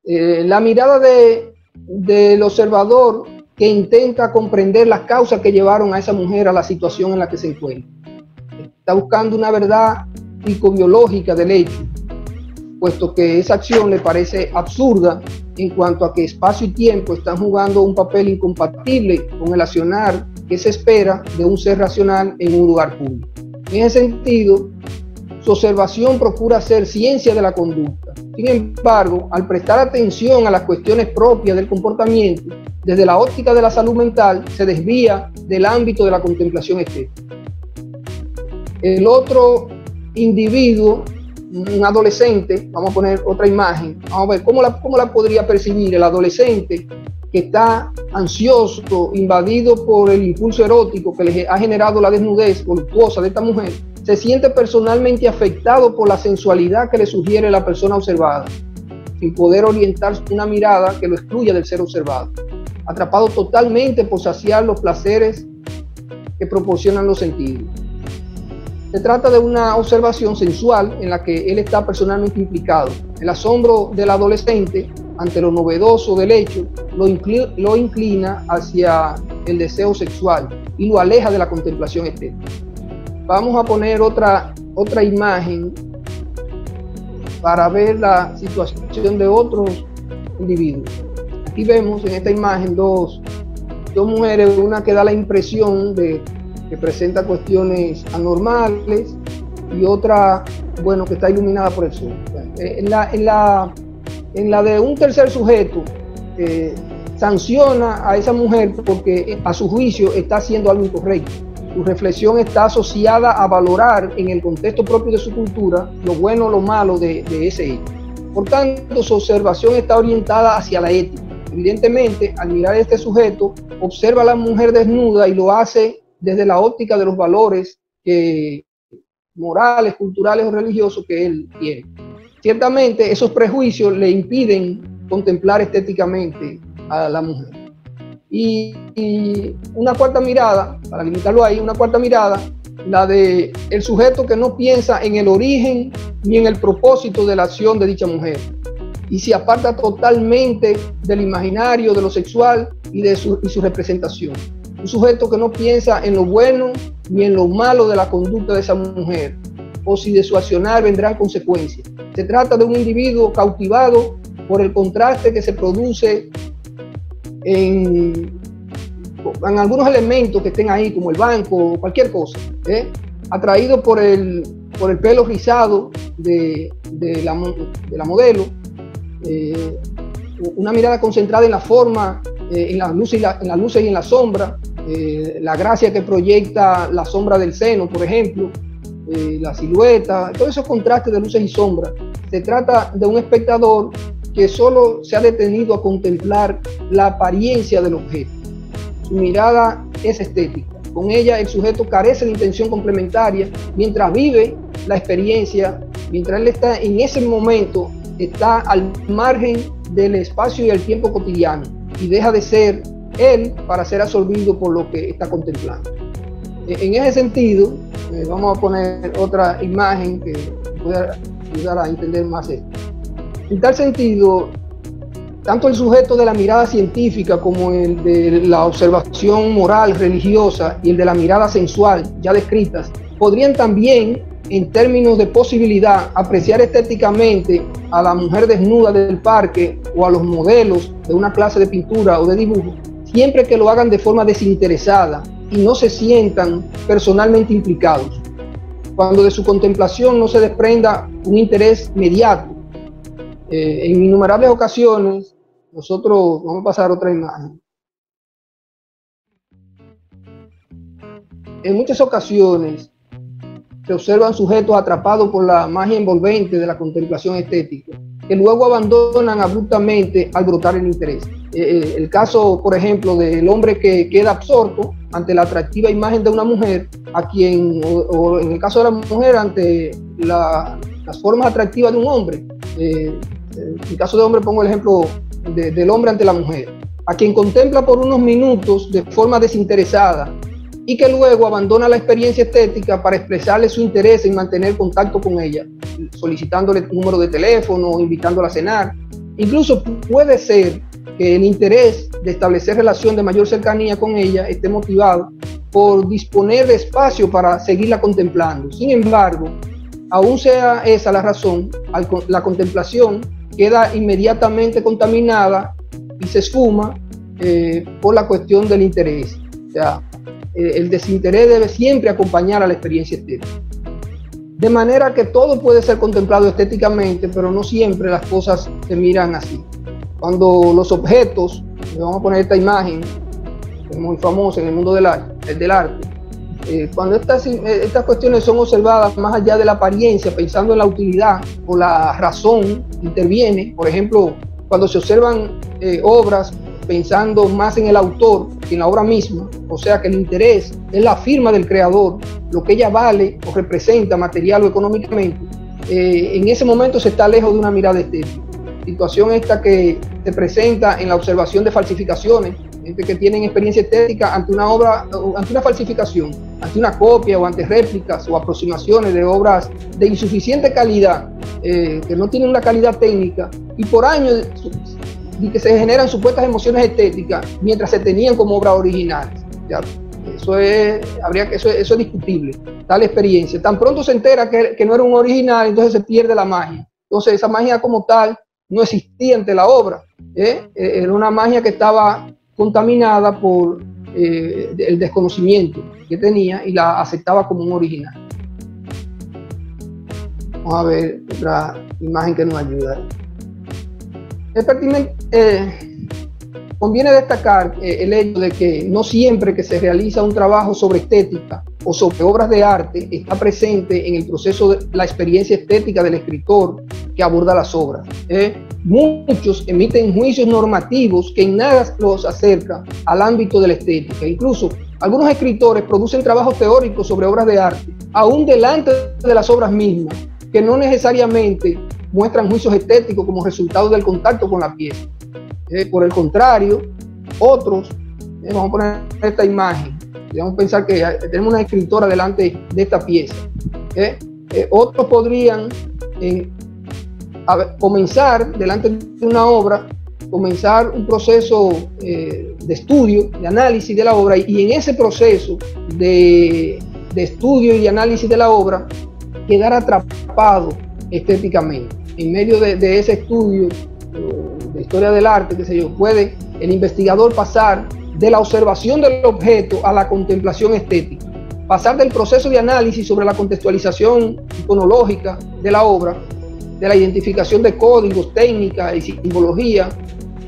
La mirada del observador que intenta comprender las causas que llevaron a esa mujer a la situación en la que se encuentra. Está buscando una verdad psicobiológica del hecho, puesto que esa acción le parece absurda en cuanto a que espacio y tiempo están jugando un papel incompatible con el accionar que se espera de un ser racional en un lugar público. En ese sentido, su observación procura hacer ciencia de la conducta. Sin embargo, al prestar atención a las cuestiones propias del comportamiento, desde la óptica de la salud mental, se desvía del ámbito de la contemplación estética. El otro individuo, un adolescente, vamos a poner otra imagen, vamos a ver cómo la podría percibir el adolescente que está ansioso, invadido por el impulso erótico que le ha generado la desnudez voluptuosa de esta mujer. Se siente personalmente afectado por la sensualidad que le sugiere la persona observada, sin poder orientar una mirada que lo excluya del ser observado, atrapado totalmente por saciar los placeres que proporcionan los sentidos. Se trata de una observación sensual en la que él está personalmente implicado. El asombro del adolescente ante lo novedoso del hecho lo inclina hacia el deseo sexual y lo aleja de la contemplación estética. Vamos a poner otra imagen para ver la situación de otros individuos. Aquí vemos en esta imagen dos mujeres, una que da la impresión de que presenta cuestiones anormales y otra, bueno, que está iluminada por el sol. En la de un tercer sujeto, sanciona a esa mujer porque a su juicio está haciendo algo incorrecto. su reflexión está asociada a valorar en el contexto propio de su cultura lo bueno o lo malo de ese hecho. Por tanto, su observación está orientada hacia la ética. Evidentemente, al mirar a este sujeto, observa a la mujer desnuda y lo hace desde la óptica de los valores morales, culturales o religiosos que él tiene. Ciertamente, esos prejuicios le impiden contemplar estéticamente a la mujer. Y una cuarta mirada, para limitarlo ahí, una cuarta mirada, la de el sujeto que no piensa en el origen ni en el propósito de la acción de dicha mujer y se aparta totalmente del imaginario, de lo sexual y de su representación. Un sujeto que no piensa en lo bueno ni en lo malo de la conducta de esa mujer o si de su accionar vendrán consecuencias. Se trata de un individuo cautivado por el contraste que se produce en algunos elementos que estén ahí, como el banco o cualquier cosa, atraído por el pelo rizado de la modelo, una mirada concentrada en la forma, en las luces y en la sombra, la gracia que proyecta la sombra del seno, por ejemplo, la silueta, todos esos contrastes de luces y sombras. Se trata de un espectador que solo se ha detenido a contemplar la apariencia del objeto. Su mirada es estética. Con ella el sujeto carece de intención complementaria mientras vive la experiencia, mientras él está en ese momento, está al margen del espacio y el tiempo cotidiano y deja de ser él para ser absorbido por lo que está contemplando. En ese sentido, vamos a poner otra imagen que pueda ayudar a entender más esto. En tal sentido, tanto el sujeto de la mirada científica como el de la observación moral, religiosa y el de la mirada sensual, ya descritas, podrían también, en términos de posibilidad, apreciar estéticamente a la mujer desnuda del parque o a los modelos de una clase de pintura o de dibujo, siempre que lo hagan de forma desinteresada y no se sientan personalmente implicados. Cuando de su contemplación no se desprenda un interés inmediato. En innumerables ocasiones, nosotros vamos a pasar a otra imagen. En muchas ocasiones se observan sujetos atrapados por la magia envolvente de la contemplación estética, que luego abandonan abruptamente al brotar el interés. El caso, por ejemplo, del hombre que queda absorto ante la atractiva imagen de una mujer, a quien, o en el caso de la mujer, ante las formas atractivas de un hombre. En el caso de hombre pongo el ejemplo del hombre ante la mujer, a quien contempla por unos minutos de forma desinteresada y que luego abandona la experiencia estética para expresarle su interés en mantener contacto con ella, solicitándole un número de teléfono, invitándola a cenar. Incluso puede ser que el interés de establecer relación de mayor cercanía con ella esté motivado por disponer de espacio para seguirla contemplando. Sin embargo, aún sea esa la razón, la contemplación queda inmediatamente contaminada y se esfuma por la cuestión del interés. O sea, el desinterés debe siempre acompañar a la experiencia estética. De manera que todo puede ser contemplado estéticamente, pero no siempre las cosas se miran así. Cuando los objetos, vamos a poner esta imagen, que es muy famosa en el mundo del arte, cuando estas cuestiones son observadas más allá de la apariencia, pensando en la utilidad o la razón, interviene. Por ejemplo, cuando se observan obras pensando más en el autor que en la obra misma, o sea que el interés es la firma del creador, lo que ella vale o representa material o económicamente, en ese momento se está lejos de una mirada estética. Situación esta que se presenta en la observación de falsificaciones, gente que tienen experiencia estética ante una obra, ante una falsificación, ante una copia o ante réplicas o aproximaciones de obras de insuficiente calidad, que no tienen una calidad técnica, y por años y que se generan supuestas emociones estéticas mientras se tenían como obras originales. ¿Ya? Eso es discutible, tal experiencia. Tan pronto se entera que no era un original, entonces se pierde la magia. Entonces esa magia como tal no existía ante la obra. Era una magia que estaba contaminada por el desconocimiento que tenía y la aceptaba como un original. Vamos a ver otra imagen que nos ayuda. Es pertinente, Conviene destacar el hecho de que no siempre que se realiza un trabajo sobre estética o sobre obras de arte está presente en el proceso de la experiencia estética del escritor que aborda las obras. Muchos emiten juicios normativos que en nada los acerca al ámbito de la estética. Incluso algunos escritores producen trabajos teóricos sobre obras de arte, aún delante de las obras mismas, que no necesariamente muestran juicios estéticos como resultado del contacto con la pieza. Por el contrario, otros, vamos a poner esta imagen, vamos a pensar que tenemos una escritora delante de esta pieza. Otros podrían comenzar delante de una obra, comenzar un proceso de estudio, de análisis de la obra, y en ese proceso de estudio y de análisis de la obra quedar atrapado estéticamente. En medio de ese estudio de historia del arte, qué sé yo, puede el investigador pasar de la observación del objeto a la contemplación estética, pasar del proceso de análisis sobre la contextualización iconológica de la obra, de la identificación de códigos, técnicas y simbología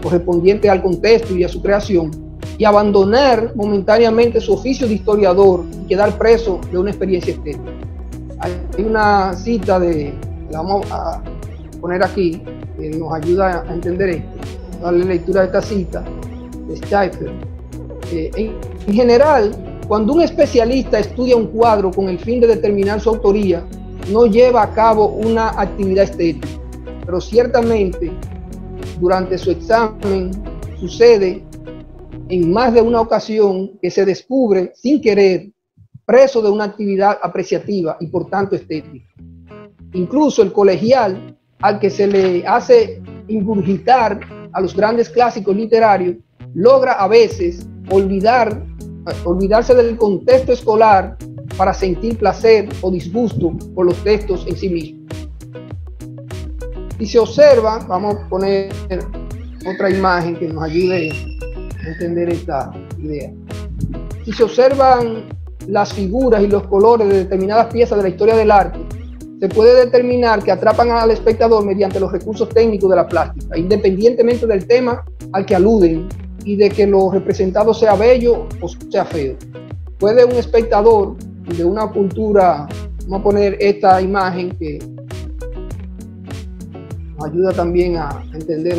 correspondiente al contexto y a su creación, y abandonar momentáneamente su oficio de historiador y quedar preso de una experiencia estética. Hay una cita la vamos a poner aquí, que nos ayuda a entender esto. Darle lectura a esta cita de Schaeffer. En general, cuando un especialista estudia un cuadro con el fin de determinar su autoría, no lleva a cabo una actividad estética, pero ciertamente durante su examen sucede en más de una ocasión que se descubre sin querer preso de una actividad apreciativa y por tanto estética. Incluso el colegial al que se le hace ingurgitar a los grandes clásicos literarios logra a veces olvidarse del contexto escolar para sentir placer o disgusto por los textos en sí mismos. Si se observa, vamos a poner otra imagen que nos ayude a entender esta idea. Si se observan las figuras y los colores de determinadas piezas de la historia del arte, se puede determinar que atrapan al espectador mediante los recursos técnicos de la plástica, independientemente del tema al que aluden y de que lo representado sea bello o sea feo. Puede un espectador de una cultura, vamos a poner esta imagen que nos ayuda también a entender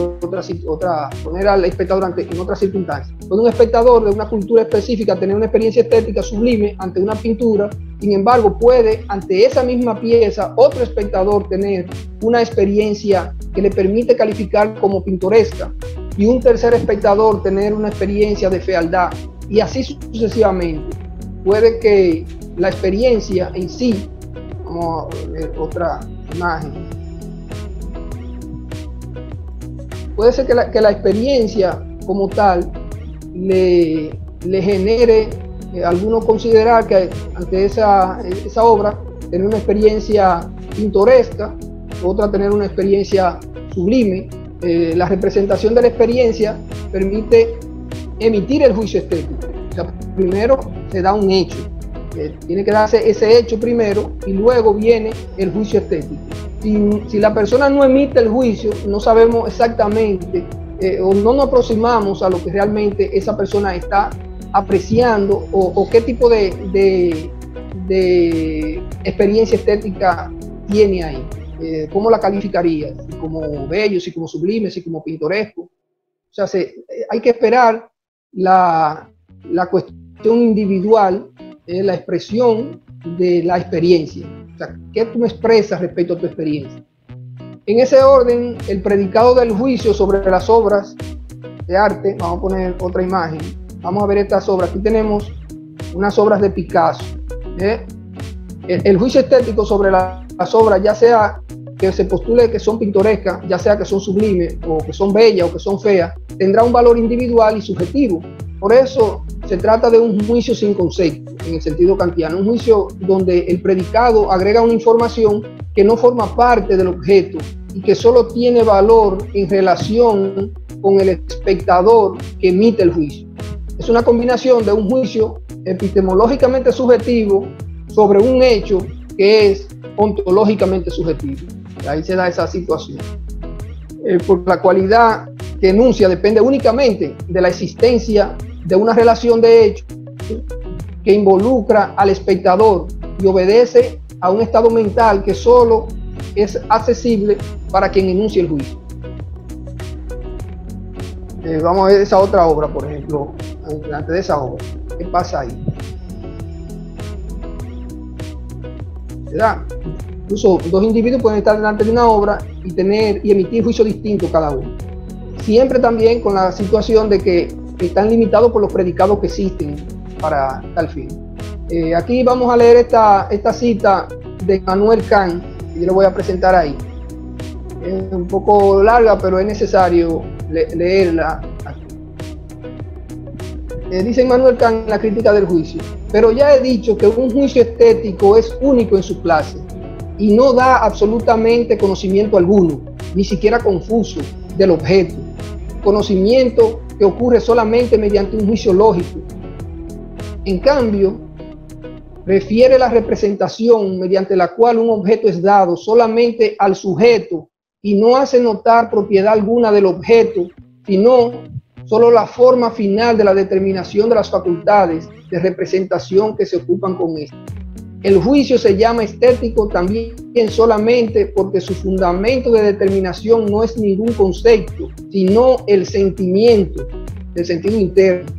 poner al espectador en otras circunstancias. Puede un espectador de una cultura específica tener una experiencia estética sublime ante una pintura. Sin embargo, puede ante esa misma pieza otro espectador tener una experiencia que le permite calificar como pintoresca, y un tercer espectador tener una experiencia de fealdad, y así sucesivamente. Puede que la experiencia en sí, vamos a ver otra imagen, puede ser que la experiencia como tal le genere algunos considerar que ante esa obra tener una experiencia pintoresca, otra tener una experiencia sublime. La representación de la experiencia permite emitir el juicio estético. O sea, primero se da un hecho, tiene que darse ese hecho primero y luego viene el juicio estético. Si la persona no emite el juicio, no sabemos exactamente o no nos aproximamos a lo que realmente esa persona está apreciando o qué tipo de experiencia estética tiene ahí, cómo la calificaría, si como bello, si como sublime, si como pintoresco. O sea, hay que esperar la cuestión individual, la expresión de la experiencia. O sea, ¿qué tú expresas respecto a tu experiencia? En ese orden, el predicado del juicio sobre las obras de arte, vamos a poner otra imagen. Vamos a ver estas obras. Aquí tenemos unas obras de Picasso. El juicio estético sobre las obras, ya sea que se postule que son pintorescas, ya sea que son sublimes, o que son bellas, o que son feas, tendrá un valor individual y subjetivo. Por eso se trata de un juicio sin concepto, en el sentido kantiano. Un juicio donde el predicado agrega una información que no forma parte del objeto y que solo tiene valor en relación con el espectador que emite el juicio. Es una combinación de un juicio epistemológicamente subjetivo sobre un hecho que es ontológicamente subjetivo. Ahí se da esa situación. Por la cualidad que enuncia depende únicamente de la existencia de una relación de hechos que involucra al espectador y obedece a un estado mental que solo es accesible para quien enuncia el juicio. Vamos a ver esa otra obra, por ejemplo, antes de esa obra. ¿Qué pasa ahí? ¿Verdad? Incluso dos individuos pueden estar delante de una obra y emitir juicio distinto cada uno. Siempre también con la situación de que están limitados por los predicados que existen para tal fin. Aquí vamos a leer esta cita de Immanuel Kant, que yo lo voy a presentar ahí. Es un poco larga, pero es necesario leerla aquí. Dice Immanuel Kant en la crítica del juicio: pero ya he dicho que un juicio estético es único en su clase y no da absolutamente conocimiento alguno, ni siquiera confuso, del objeto. Conocimiento que ocurre solamente mediante un juicio lógico. En cambio, refiere la representación mediante la cual un objeto es dado solamente al sujeto y no hace notar propiedad alguna del objeto, sino solo la forma final de la determinación de las facultades de representación que se ocupan con esto. El juicio se llama estético también solamente porque su fundamento de determinación no es ningún concepto, sino el sentimiento, el sentido interno,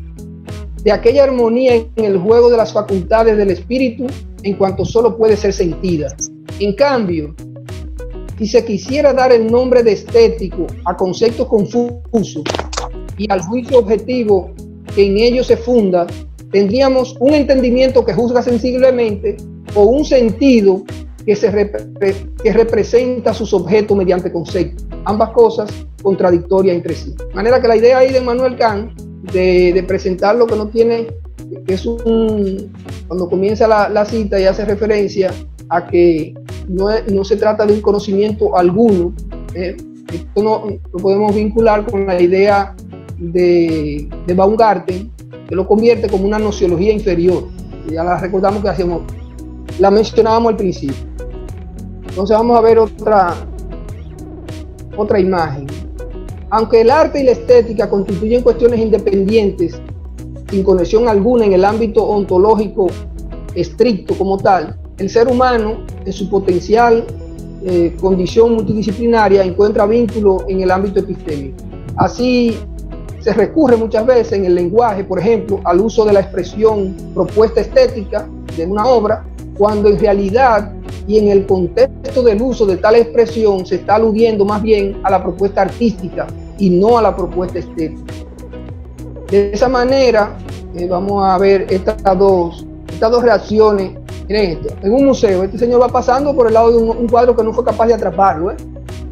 de aquella armonía en el juego de las facultades del espíritu en cuanto solo puede ser sentida. En cambio, si se quisiera dar el nombre de estético a conceptos confusos y al juicio objetivo que en ellos se funda, tendríamos un entendimiento que juzga sensiblemente o un sentido que representa sus objetos mediante conceptos. Ambas cosas contradictorias entre sí. De manera que la idea ahí de Immanuel Kant de presentar lo que no tiene, que es cuando comienza la cita y hace referencia a que no se trata de un conocimiento alguno. Esto no lo podemos vincular con la idea de Baumgarten, que lo convierte como una nociología inferior. Ya la recordamos que la mencionábamos al principio. Entonces vamos a ver otra imagen. Aunque el arte y la estética constituyen cuestiones independientes, sin conexión alguna en el ámbito ontológico estricto como tal, el ser humano, en su potencial condición multidisciplinaria, encuentra vínculo en el ámbito epistémico. Así, se recurre muchas veces en el lenguaje, por ejemplo, al uso de la expresión propuesta estética de una obra, cuando en realidad y en el contexto del uso de tal expresión se está aludiendo más bien a la propuesta artística y no a la propuesta estética. De esa manera, vamos a ver estas dos reacciones. Miren esto, en un museo, este señor va pasando por el lado de un cuadro que no fue capaz de atraparlo.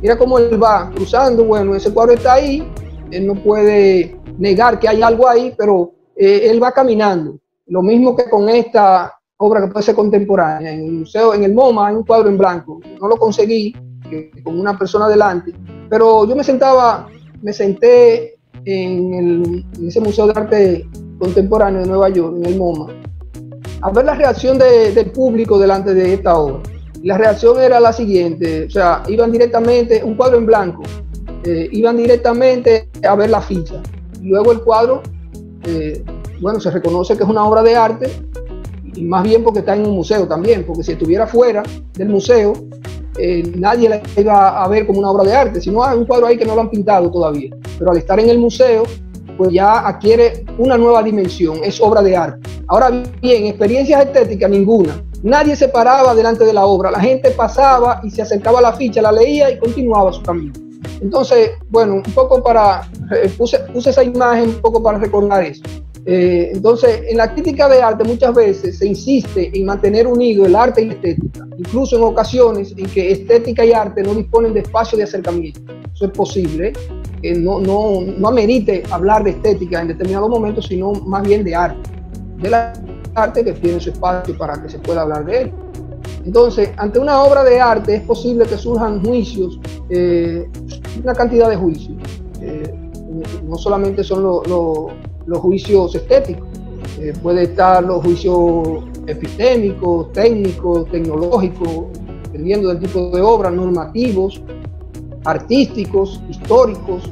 Mira cómo él va cruzando. Bueno, ese cuadro está ahí, él no puede negar que hay algo ahí, pero él va caminando. Lo mismo que con esta obra que puede ser contemporánea. En el museo, en el MoMA, hay un cuadro en blanco. No lo conseguí con una persona delante, pero yo me senté en ese Museo de Arte Contemporáneo de Nueva York, en el MoMA, a ver la reacción del público delante de esta obra. La reacción era la siguiente: o sea, iban directamente, un cuadro en blanco, iban directamente a ver la ficha. Y luego el cuadro, bueno, se reconoce que es una obra de arte, y más bien porque está en un museo también, porque si estuviera fuera del museo, nadie la iba a ver como una obra de arte, sino hay un cuadro ahí que no lo han pintado todavía. Pero al estar en el museo, pues ya adquiere una nueva dimensión, es obra de arte. Ahora bien, experiencias estéticas ninguna. Nadie se paraba delante de la obra, la gente pasaba y se acercaba a la ficha, la leía y continuaba su camino. Entonces, bueno, un poco puse esa imagen un poco para recordar eso. Entonces, en la crítica de arte muchas veces se insiste en mantener unido el arte y la estética, incluso en ocasiones en que estética y arte no disponen de espacio de acercamiento. Eso es posible, que no amerite hablar de estética en determinados momentos, sino más bien de arte, de la arte que tiene su espacio para que se pueda hablar de él. Entonces, ante una obra de arte es posible que surjan juicios, una cantidad de juicios. No solamente son los juicios estéticos, puede estar los juicios epistémicos, técnicos, tecnológicos, dependiendo del tipo de obra, normativos, artísticos, históricos,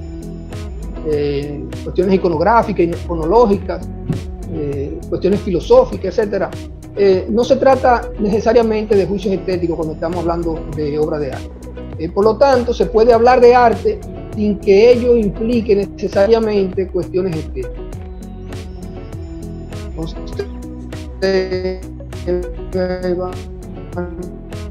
cuestiones iconográficas, iconológicas, cuestiones filosóficas, etc. No se trata necesariamente de juicios estéticos cuando estamos hablando de obra de arte. Por lo tanto, se puede hablar de arte sin que ello implique necesariamente cuestiones estéticas. Entonces,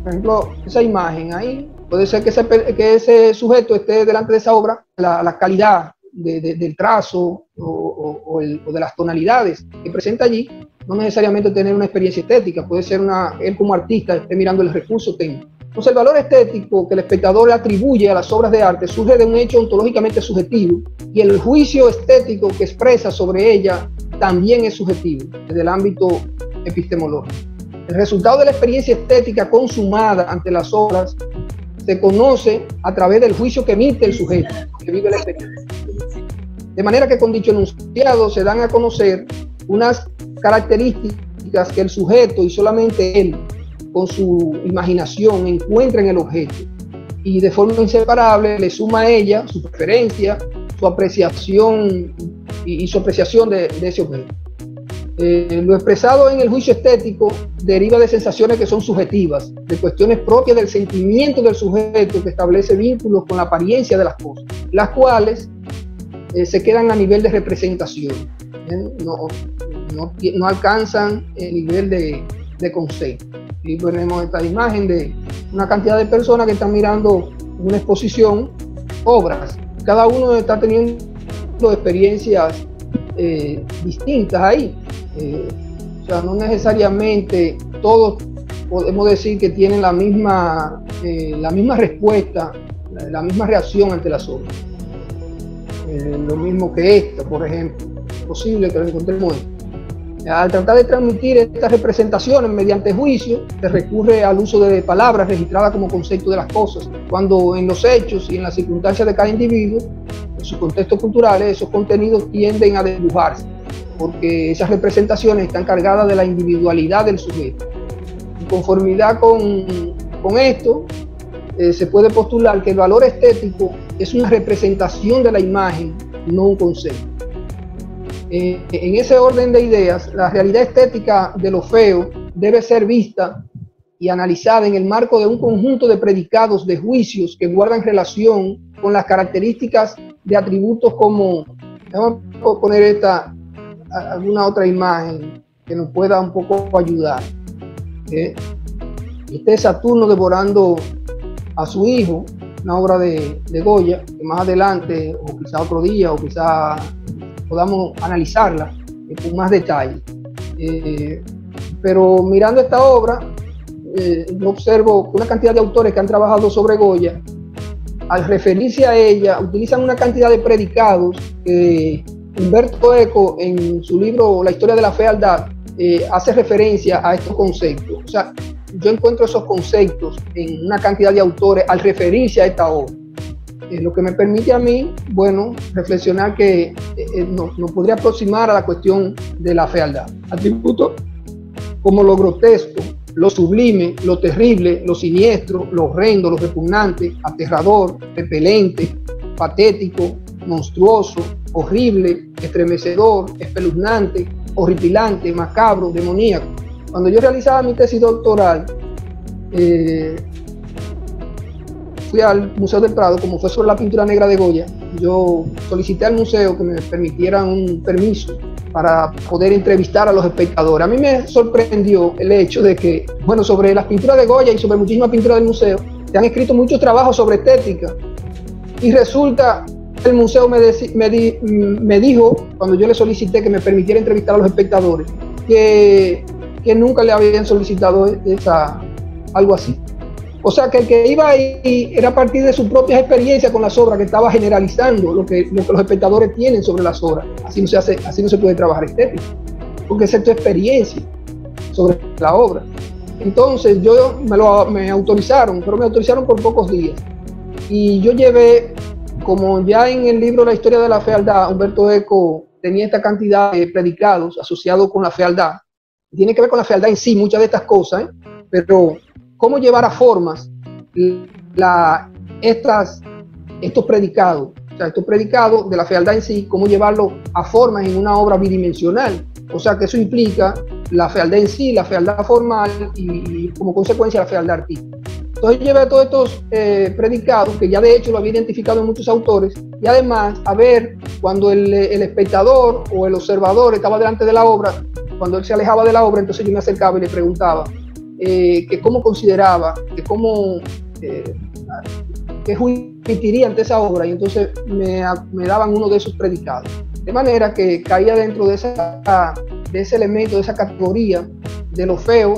por ejemplo, esa imagen ahí, puede ser que ese sujeto esté delante de esa obra, la calidad del trazo o de las tonalidades que presenta allí, no necesariamente tener una experiencia estética, puede ser él como artista esté mirando el recurso técnico. Entonces, el valor estético que el espectador le atribuye a las obras de arte surge de un hecho ontológicamente subjetivo, y el juicio estético que expresa sobre ella también es subjetivo, desde el ámbito epistemológico. El resultado de la experiencia estética consumada ante las obras se conoce a través del juicio que emite el sujeto que vive la experiencia. De manera que con dicho enunciado se dan a conocer unas características que el sujeto, y solamente él, con su imaginación, encuentra en el objeto, y de forma inseparable le suma a ella su preferencia, su apreciación y su apreciación de ese objeto. Lo expresado en el juicio estético deriva de sensaciones que son subjetivas, de cuestiones propias del sentimiento del sujeto que establece vínculos con la apariencia de las cosas, las cuales se quedan a nivel de representación, no alcanzan el nivel de concepto. Y ponemos esta imagen de una cantidad de personas que están mirando una exposición, obras. Cada uno está teniendo experiencias distintas ahí. O sea, no necesariamente todos podemos decir que tienen la misma respuesta, la misma reacción ante las obras. Lo mismo que esta, por ejemplo. Es posible que lo encontremos esto. Al tratar de transmitir estas representaciones mediante juicio, se recurre al uso de palabras registradas como concepto de las cosas, cuando en los hechos y en las circunstancias de cada individuo, en sus contextos culturales, esos contenidos tienden a desdibujarse, porque esas representaciones están cargadas de la individualidad del sujeto. En conformidad con esto, se puede postular que el valor estético es una representación de la imagen, no un concepto. En ese orden de ideas, la realidad estética de lo feo debe ser vista y analizada en el marco de un conjunto de predicados, de juicios que guardan relación con las características de atributos como, vamos a poner alguna otra imagen que nos pueda un poco ayudar. Este es Saturno devorando a su hijo, una obra de Goya, que más adelante, o quizá otro día, o quizá podamos analizarla con más detalle. Pero mirando esta obra, yo observo una cantidad de autores que han trabajado sobre Goya, al referirse a ella, utilizan una cantidad de predicados que Umberto Eco, en su libro La historia de la fealdad, hace referencia a estos conceptos. O sea, yo encuentro esos conceptos en una cantidad de autores al referirse a esta obra. Lo que me permite a mí, bueno, reflexionar que nos podría aproximar a la cuestión de la fealdad. Atributos como lo grotesco, lo sublime, lo terrible, lo siniestro, lo horrendo, lo repugnante, aterrador, repelente, patético, monstruoso, horrible, estremecedor, espeluznante, horripilante, macabro, demoníaco. Cuando yo realizaba mi tesis doctoral, fui al Museo del Prado, como fue sobre la pintura negra de Goya. Yo solicité al museo que me permitieran un permiso para poder entrevistar a los espectadores. A mí me sorprendió el hecho de que, bueno, sobre las pinturas de Goya y sobre muchísimas pinturas del museo, se han escrito muchos trabajos sobre estética. Y resulta que el museo me dijo, cuando yo le solicité que me permitiera entrevistar a los espectadores, que nunca le habían solicitado algo así. O sea, que el que iba ahí era a partir de sus propias experiencias con las obras, que estaba generalizando lo que los espectadores tienen sobre las obras. Así no se puede trabajar estética, porque esa es tu experiencia sobre la obra. Entonces me autorizaron, pero me autorizaron por pocos días. Y yo llevé, como ya en el libro La historia de la fealdad, Umberto Eco tenía esta cantidad de predicados asociados con la fealdad. Tiene que ver con la fealdad en sí, muchas de estas cosas, pero cómo llevar a formas estos predicados o sea, estos predicados de la fealdad en sí, cómo llevarlo a formas en una obra bidimensional. O sea, que eso implica la fealdad en sí, la fealdad formal y como consecuencia la fealdad artística. Entonces llevé todos estos predicados, que ya de hecho lo había identificado en muchos autores, y además a ver cuando el espectador o el observador estaba delante de la obra, cuando él se alejaba de la obra, entonces yo me acercaba y le preguntaba que cómo consideraba, que cómo, qué juicio ante esa obra, y entonces me daban uno de esos predicados. De manera que caía dentro de ese elemento, de esa categoría de lo feo,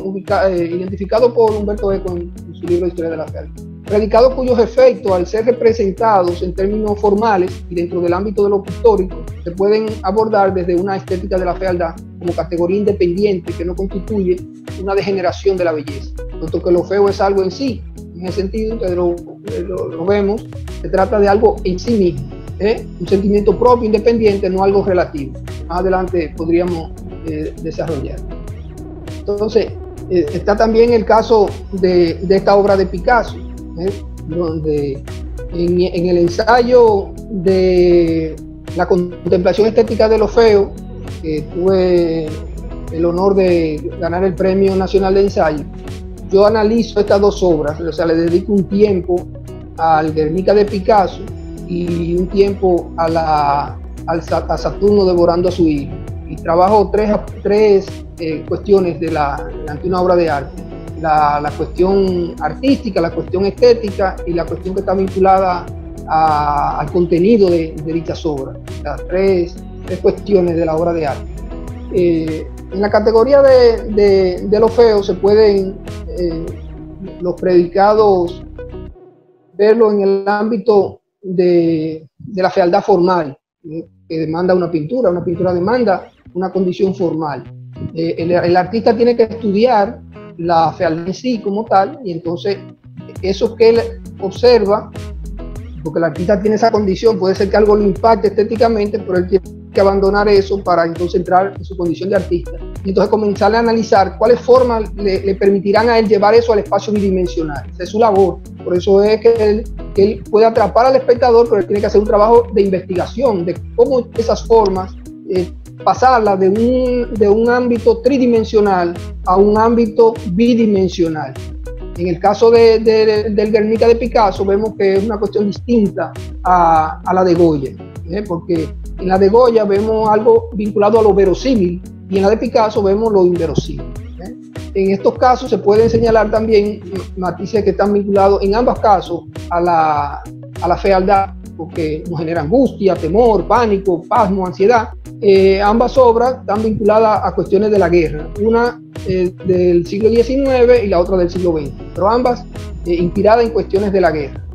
identificado por Humberto Eco en su libro Historia de la Fealdad. Predicados cuyos efectos, al ser representados en términos formales y dentro del ámbito de lo pictórico, se pueden abordar desde una estética de la fealdad como categoría independiente que no constituye una degeneración de la belleza. Puesto que lo feo es algo en sí, en ese sentido, entonces lo vemos, se trata de algo en sí mismo, un sentimiento propio, independiente, no algo relativo. Más adelante podríamos desarrollar. Entonces, está también el caso de esta obra de Picasso, donde en el ensayo de la contemplación estética de lo feo, que tuve el honor de ganar el Premio Nacional de Ensayo, yo analizo estas dos obras, o sea, le dedico un tiempo al Guernica de Picasso y un tiempo a Saturno devorando a su hijo, y trabajo tres cuestiones ante una obra de arte: la cuestión artística, la cuestión estética y la cuestión que está vinculada al contenido de dichas obras. Las tres cuestiones de la obra de arte. En la categoría de lo feo se pueden los predicados verlo en el ámbito de la fealdad formal, que demanda una pintura demanda una condición formal. El artista tiene que estudiar la fealdad en sí como tal, y entonces eso que él observa, porque el artista tiene esa condición, puede ser que algo lo impacte estéticamente, pero él tiene que abandonar eso para entonces entrar en su condición de artista, y entonces comenzar a analizar cuáles formas le permitirán a él llevar eso al espacio bidimensional. Esa es su labor. Por eso es que él puede atrapar al espectador, pero él tiene que hacer un trabajo de investigación de cómo esas formas pasarlas de un ámbito tridimensional a un ámbito bidimensional. En el caso del Guernica de Picasso vemos que es una cuestión distinta a la de Goya, porque en la de Goya vemos algo vinculado a lo verosímil y en la de Picasso vemos lo inverosímil. En estos casos se pueden señalar también matices que están vinculados en ambos casos a la fealdad, porque nos genera angustia, temor, pánico, pasmo, ansiedad. Ambas obras están vinculadas a cuestiones de la guerra, una del siglo XIX y la otra del siglo XX, pero ambas inspiradas en cuestiones de la guerra.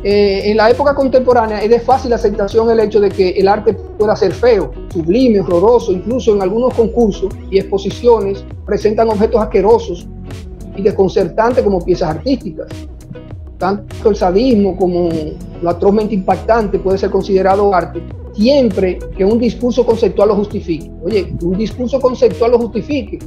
En la época contemporánea es de fácil aceptación el hecho de que el arte pueda ser feo, sublime, horroroso. Incluso en algunos concursos y exposiciones presentan objetos asquerosos y desconcertantes como piezas artísticas. Tanto el sadismo como lo atrozmente impactante puede ser considerado arte, siempre que un discurso conceptual lo justifique. Oye, un discurso conceptual lo justifique.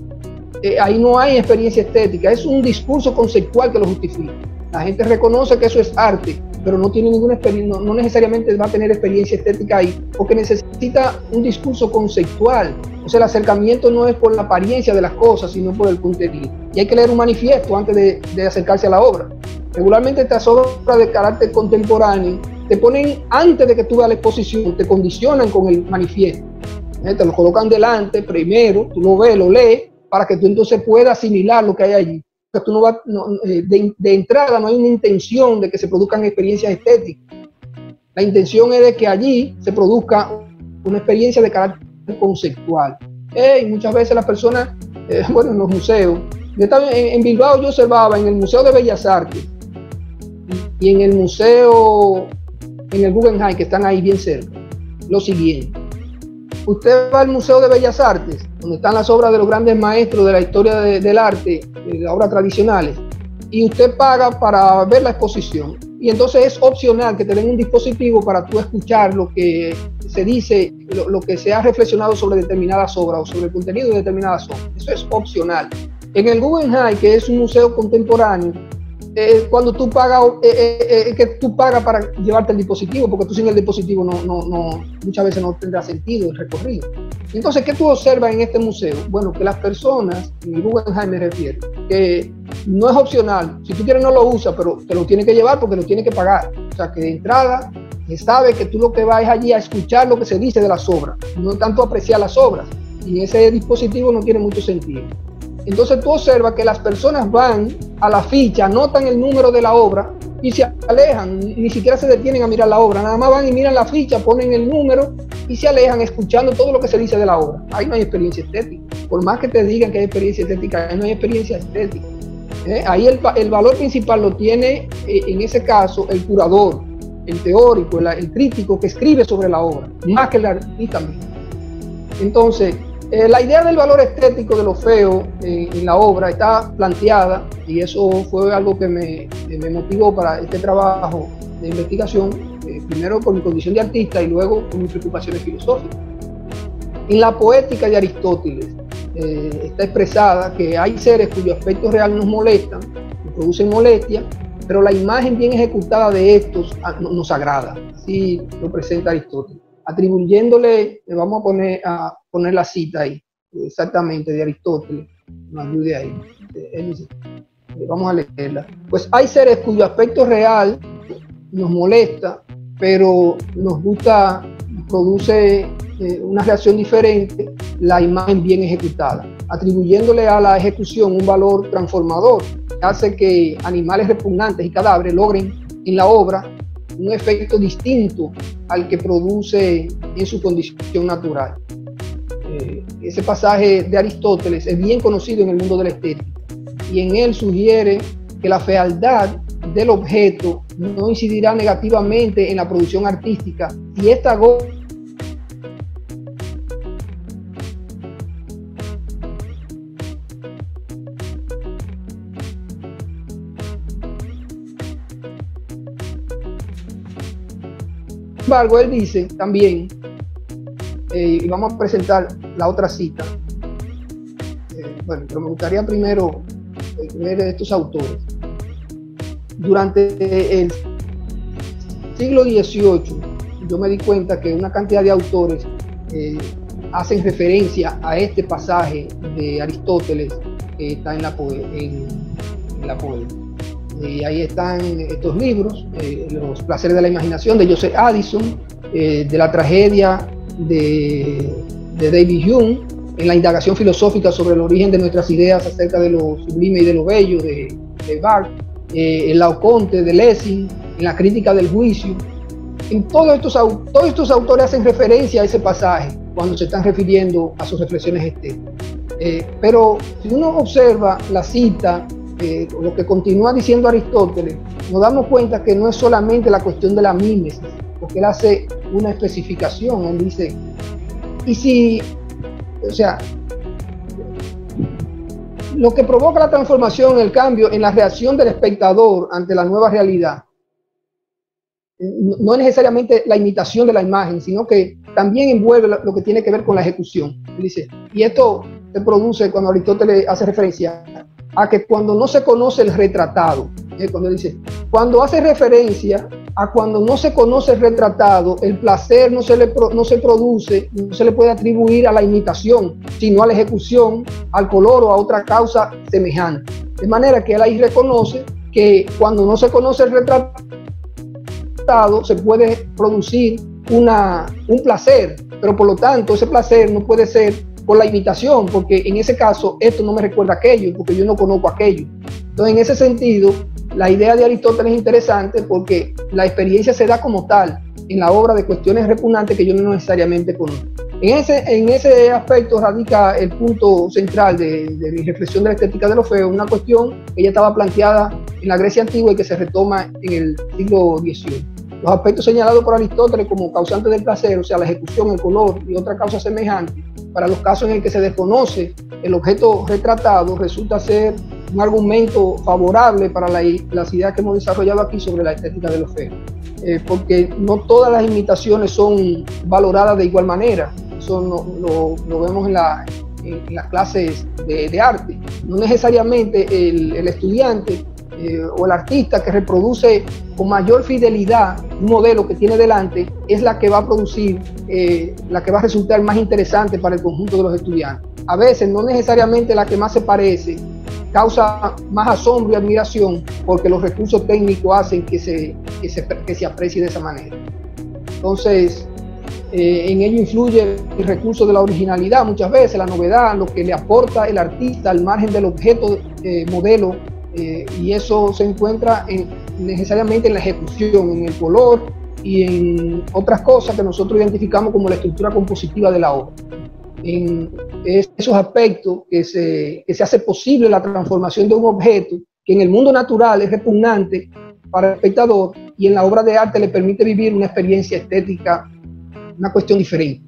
Ahí no hay experiencia estética, es un discurso conceptual que lo justifica. La gente reconoce que eso es arte, pero no tiene ninguna experiencia, no necesariamente va a tener experiencia estética ahí, porque necesita un discurso conceptual. O sea, el acercamiento no es por la apariencia de las cosas, sino por el contenido. Y hay que leer un manifiesto antes de acercarse a la obra. Regularmente estas obras de carácter contemporáneo te ponen, antes de que tú veas la exposición, te condicionan con el manifiesto. Te lo colocan delante primero, tú lo ves, lo lees, para que tú entonces puedas asimilar lo que hay allí. O sea, tú no vas, de entrada no hay una intención de que se produzcan experiencias estéticas. La intención es de que allí se produzca una experiencia de carácter conceptual. Muchas veces las personas, bueno, en los museos, yo estaba en Bilbao, yo observaba en el Museo de Bellas Artes y en el Museo, en el Guggenheim, que están ahí bien cerca, lo siguiente. Usted va al Museo de Bellas Artes, donde están las obras de los grandes maestros de la historia del arte, de las obras tradicionales, y usted paga para ver la exposición. Y entonces es opcional que te den un dispositivo para tú escuchar lo que se dice, lo que se ha reflexionado sobre determinadas obras o sobre el contenido de determinadas obras. Eso es opcional. En el Guggenheim, que es un museo contemporáneo, cuando tú pagas, que tú pagas para llevarte el dispositivo, porque tú sin el dispositivo muchas veces no tendrá sentido el recorrido. Entonces, ¿qué tú observas en este museo? Bueno, que las personas, en el Guggenheim me refiero, que no es opcional, si tú quieres no lo usas, pero te lo tienes que llevar porque lo tienes que pagar. O sea, que de entrada, sabe que tú lo que vas es allí a escuchar lo que se dice de las obras, no tanto apreciar las obras, y ese dispositivo no tiene mucho sentido. Entonces tú observas que las personas van a la ficha, anotan el número de la obra y se alejan, ni siquiera se detienen a mirar la obra, nada más van y miran la ficha, ponen el número y se alejan escuchando todo lo que se dice de la obra. Ahí no hay experiencia estética. Por más que te digan que hay experiencia estética, ahí no hay experiencia estética. Ahí el valor principal lo tiene, en ese caso, el curador, el teórico, el crítico que escribe sobre la obra, más que el artista mismo. Entonces, la idea del valor estético de lo feo en la obra está planteada, y eso fue algo que me motivó para este trabajo de investigación, primero por mi condición de artista y luego por mis preocupaciones filosóficas. En la poética de Aristóteles está expresada que hay seres cuyo aspecto real nos molestan, nos producen molestia, pero la imagen bien ejecutada de estos nos agrada. Así lo presenta Aristóteles, atribuyéndole, vamos a poner la cita ahí, exactamente de Aristóteles, nos ayude ahí. Él dice, vamos a leerla. Pues hay seres cuyo aspecto real nos molesta, pero nos gusta, produce una reacción diferente la imagen bien ejecutada, atribuyéndole a la ejecución un valor transformador que hace que animales repugnantes y cadáveres logren en la obra un efecto distinto al que produce en su condición natural. Ese pasaje de Aristóteles es bien conocido en el mundo de la estética, y en él sugiere que la fealdad del objeto no incidirá negativamente en la producción artística si esta Sin embargo, él dice también, y vamos a presentar la otra cita, bueno, pero me gustaría primero leer estos autores. Durante el siglo XVIII, yo me di cuenta que una cantidad de autores hacen referencia a este pasaje de Aristóteles que está en la poesía. Y ahí están estos libros, Los placeres de la imaginación de Joseph Addison, de la tragedia de David Hume, en la indagación filosófica sobre el origen de nuestras ideas acerca de lo sublime y de lo bello de Barthes, en Laoconte de Lessing, en la crítica del juicio. En todos estos autores hacen referencia a ese pasaje cuando se están refiriendo a sus reflexiones estéticas. Pero si uno observa la cita, lo que continúa diciendo Aristóteles, nos damos cuenta que no es solamente la cuestión de la mímesis, porque él hace una especificación. Él dice, y si, o sea, lo que provoca la transformación, el cambio en la reacción del espectador ante la nueva realidad, no es necesariamente la imitación de la imagen, sino que también envuelve lo que tiene que ver con la ejecución. Él dice, y esto se produce cuando Aristóteles hace referencia a que cuando no se conoce el retratado, cuando dice, cuando hace referencia a cuando no se conoce el retratado, el placer no se produce, no se le puede atribuir a la imitación, sino a la ejecución, al color o a otra causa semejante. De manera que él ahí reconoce que cuando no se conoce el retratado, se puede producir un placer, pero por lo tanto ese placer no puede ser por la imitación, porque en ese caso esto no me recuerda aquello, porque yo no conozco aquello. Entonces, en ese sentido, la idea de Aristóteles es interesante porque la experiencia se da como tal en la obra de cuestiones repugnantes que yo no necesariamente conozco. En ese aspecto radica el punto central de mi reflexión de la estética de lo feo, una cuestión que ya estaba planteada en la Grecia antigua y que se retoma en el siglo XVIII. Los aspectos señalados por Aristóteles como causantes del placer, o sea, la ejecución, el color y otra causa semejante, para los casos en el que se desconoce el objeto retratado, resulta ser un argumento favorable para las ideas que hemos desarrollado aquí sobre la estética de lo feo. Porque no todas las imitaciones son valoradas de igual manera. Eso lo vemos en las clases de arte. No necesariamente el estudiante o el artista que reproduce con mayor fidelidad un modelo que tiene delante es la que va a producir, la que va a resultar más interesante para el conjunto de los estudiantes. A veces no necesariamente la que más se parece causa más asombro y admiración porque los recursos técnicos hacen que se aprecie de esa manera. Entonces, en ello influye el recurso de la originalidad muchas veces, la novedad, lo que le aporta el artista al margen del objeto modelo, y eso se encuentra necesariamente en la ejecución, en el color y en otras cosas que nosotros identificamos como la estructura compositiva de la obra. En esos aspectos que se hace posible la transformación de un objeto que en el mundo natural es repugnante para el espectador y en la obra de arte le permite vivir una experiencia estética, una cuestión diferente.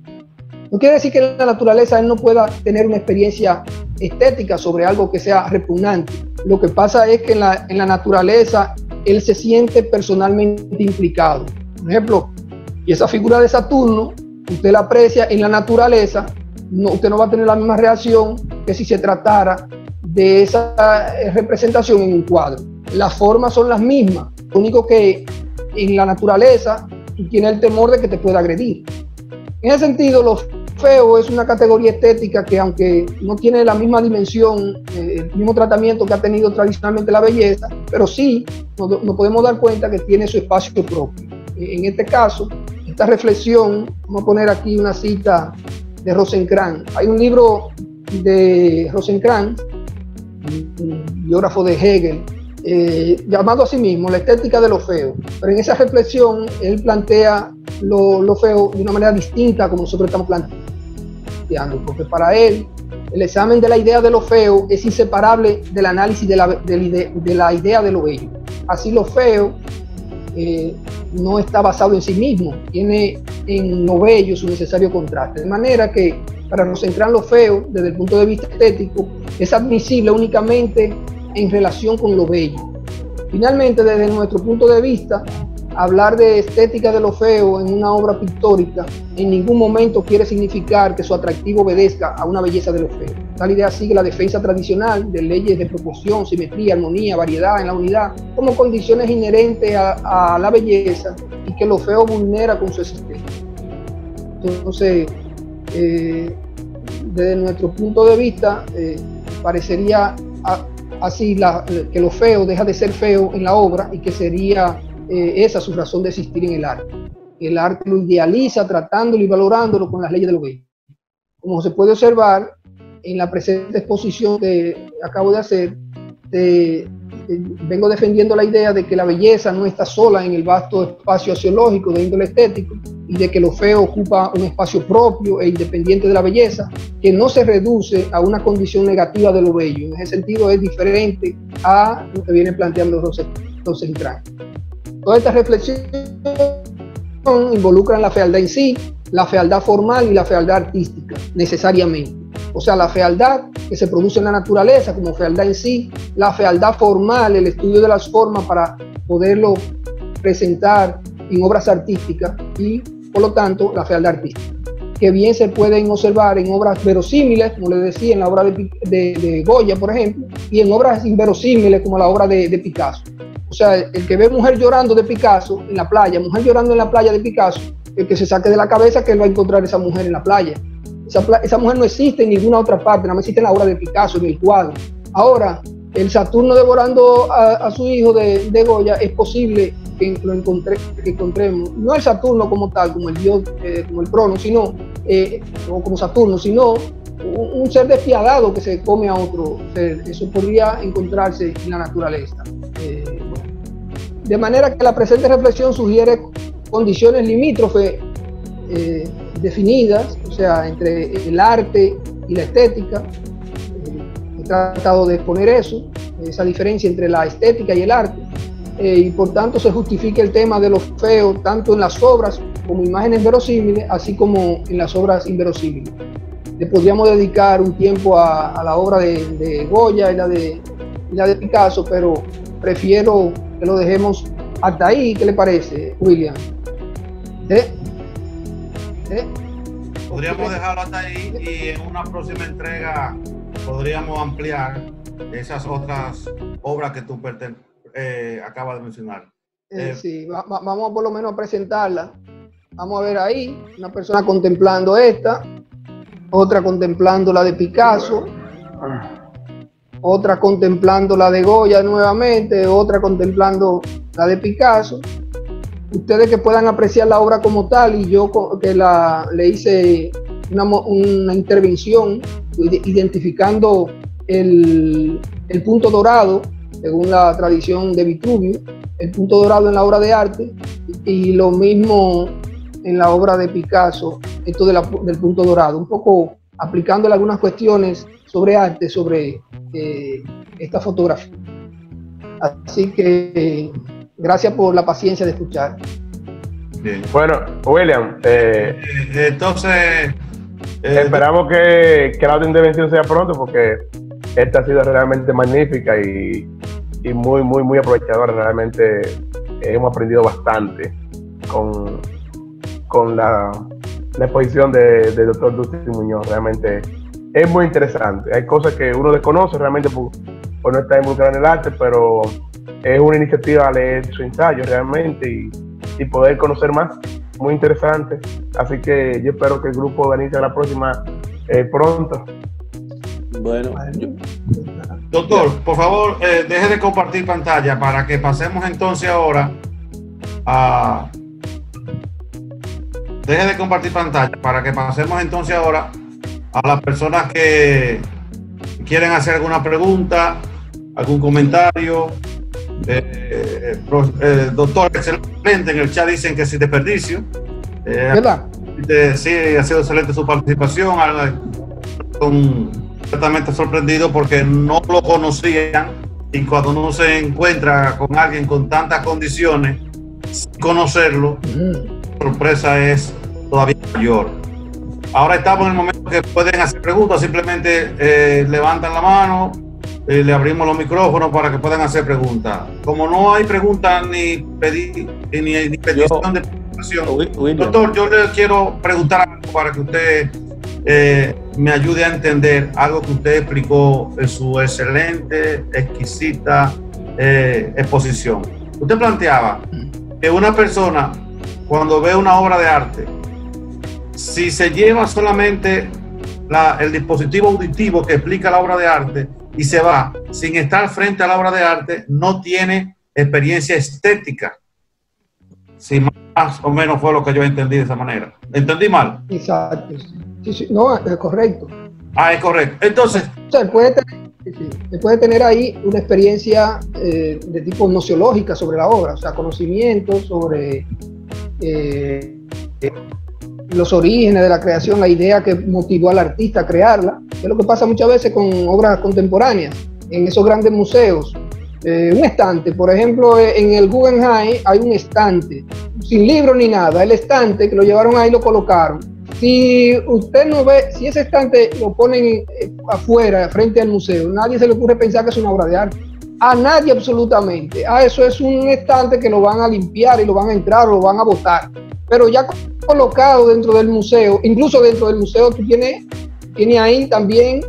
No quiere decir que en la naturaleza él no pueda tener una experiencia estética sobre algo que sea repugnante. Lo que pasa es que en la naturaleza él se siente personalmente implicado. Por ejemplo, y esa figura de Saturno, usted la aprecia en la naturaleza, usted no va a tener la misma reacción que si se tratara de esa representación en un cuadro. Las formas son las mismas, lo único que en la naturaleza tú tienes el temor de que te pueda agredir. En ese sentido, lo feo es una categoría estética que, aunque no tiene la misma dimensión, el mismo tratamiento que ha tenido tradicionalmente la belleza, pero sí nos podemos dar cuenta que tiene su espacio propio. En este caso, esta reflexión, vamos a poner aquí una cita de Rosenkrantz. Hay un libro de Rosenkrantz, un biógrafo de Hegel, llamado a sí mismo La estética de lo feo, pero en esa reflexión él plantea lo feo de una manera distinta a como nosotros estamos planteando, porque para él el examen de la idea de lo feo es inseparable del análisis de la idea de lo bello. Así lo feo no está basado en sí mismo, tiene en lo bello su necesario contraste, de manera que para Rosenkrantz lo feo desde el punto de vista estético es admisible únicamente en relación con lo bello. Finalmente, desde nuestro punto de vista, hablar de estética de lo feo en una obra pictórica en ningún momento quiere significar que su atractivo obedezca a una belleza de lo feo. Tal idea sigue la defensa tradicional de leyes de proporción, simetría, armonía, variedad en la unidad como condiciones inherentes a la belleza y que lo feo vulnera con su existencia. Entonces, desde nuestro punto de vista, parecería así que lo feo deja de ser feo en la obra y que sería esa su razón de existir en el arte. El arte lo idealiza tratándolo y valorándolo con las leyes de lo bello. Como se puede observar en la presente exposición que acabo de hacer, vengo defendiendo la idea de que la belleza no está sola en el vasto espacio axiológico de índole estético y de que lo feo ocupa un espacio propio e independiente de la belleza, que no se reduce a una condición negativa de lo bello. En ese sentido es diferente a lo que viene planteando Rosenkrantz. Toda esta reflexión involucra la fealdad en sí, la fealdad formal y la fealdad artística, necesariamente. O sea, la fealdad que se produce en la naturaleza como fealdad en sí, la fealdad formal, el estudio de las formas para poderlo presentar en obras artísticas y, por lo tanto, la fealdad artística, que bien se pueden observar en obras verosímiles, como les decía, en la obra de Goya, por ejemplo, y en obras inverosímiles como la obra de Picasso. O sea, el que ve mujer llorando de Picasso en la playa, mujer llorando en la playa de Picasso, el que se saque de la cabeza que él va a encontrar esa mujer en la playa. Esa mujer no existe en ninguna otra parte, nada más existe en la obra de Picasso, en el cuadro. Ahora, el Saturno devorando a su hijo de Goya, es posible que encontremos, no el Saturno como tal, como el dios, como el Crono, sino, o como Saturno, sino un ser despiadado que se come a otro ser. Eso podría encontrarse en la naturaleza. De manera que la presente reflexión sugiere condiciones limítrofes definidas, o sea, entre el arte y la estética. He tratado de exponer eso, esa diferencia entre la estética y el arte, y por tanto se justifica el tema de lo feo tanto en las obras como imágenes verosímiles, así como en las obras inverosímiles. Le podríamos dedicar un tiempo a la obra de Goya y la de Picasso, pero prefiero que lo dejemos hasta ahí. ¿Qué le parece, William? Podríamos dejarlo hasta ahí y en una próxima entrega podríamos ampliar esas otras obras que tú acaba de mencionar. Sí, vamos por lo menos a presentarla. Vamos a ver ahí, una persona contemplando esta, otra contemplando la de Picasso, otra contemplando la de Goya nuevamente, otra contemplando la de Picasso. Ustedes que puedan apreciar la obra como tal, y yo que le hice una intervención identificando el punto dorado, según la tradición de Vitruvio, el punto dorado en la obra de arte, y lo mismo en la obra de Picasso, esto del punto dorado, un poco aplicándole algunas cuestiones sobre arte, sobre esta fotografía. Así que gracias por la paciencia de escuchar. Bien. Bueno, William, entonces esperamos que la otra intervención sea pronto, porque esta ha sido realmente magnífica y muy aprovechadora. Realmente hemos aprendido bastante con la exposición del doctor Dulce Muñoz. Realmente es muy interesante. Hay cosas que uno desconoce realmente por no estar involucrado en el arte, pero es una iniciativa a leer su ensayo realmente y poder conocer más. Muy interesante. Así que yo espero que el grupo organice la próxima pronto. Bueno, doctor, por favor, deje de compartir pantalla para que pasemos entonces ahora a... Deje de compartir pantalla para que pasemos entonces ahora a las personas que quieren hacer alguna pregunta, algún comentario. Doctor, excelente. En el chat dicen que sin desperdicio. ¿Verdad? Sí, ha sido excelente su participación. Completamente sorprendido porque no lo conocían, y cuando uno se encuentra con alguien con tantas condiciones sin conocerlo, la sorpresa es todavía mayor. Ahora estamos en el momento que pueden hacer preguntas, simplemente levantan la mano, le abrimos los micrófonos para que puedan hacer preguntas. Como no hay preguntas ni petición de participación, doctor, yo le quiero preguntar algo para que usted me ayude a entender algo que usted explicó en su excelente, exquisita exposición. Usted planteaba que una persona, cuando ve una obra de arte, si se lleva solamente el dispositivo auditivo que explica la obra de arte y se va sin estar frente a la obra de arte, no tiene experiencia estética. Si más o menos fue lo que yo entendí de esa manera. ¿Entendí mal? Exacto. Sí, no, es correcto. Ah, es correcto. Entonces, o sea, puede tener ahí una experiencia de tipo nociológica sobre la obra, o sea, conocimientos sobre los orígenes de la creación, la idea que motivó al artista a crearla, que es lo que pasa muchas veces con obras contemporáneas, en esos grandes museos. Un estante, por ejemplo, en el Guggenheim hay un estante, sin libro ni nada, el estante que lo llevaron ahí, lo colocaron. Si usted no ve, si ese estante lo ponen afuera, frente al museo, nadie se le ocurre pensar que es una obra de arte. A nadie absolutamente. Eso es un estante que lo van a limpiar y lo van a entrar o lo van a botar. Pero ya colocado dentro del museo, incluso dentro del museo, tú tienes ahí también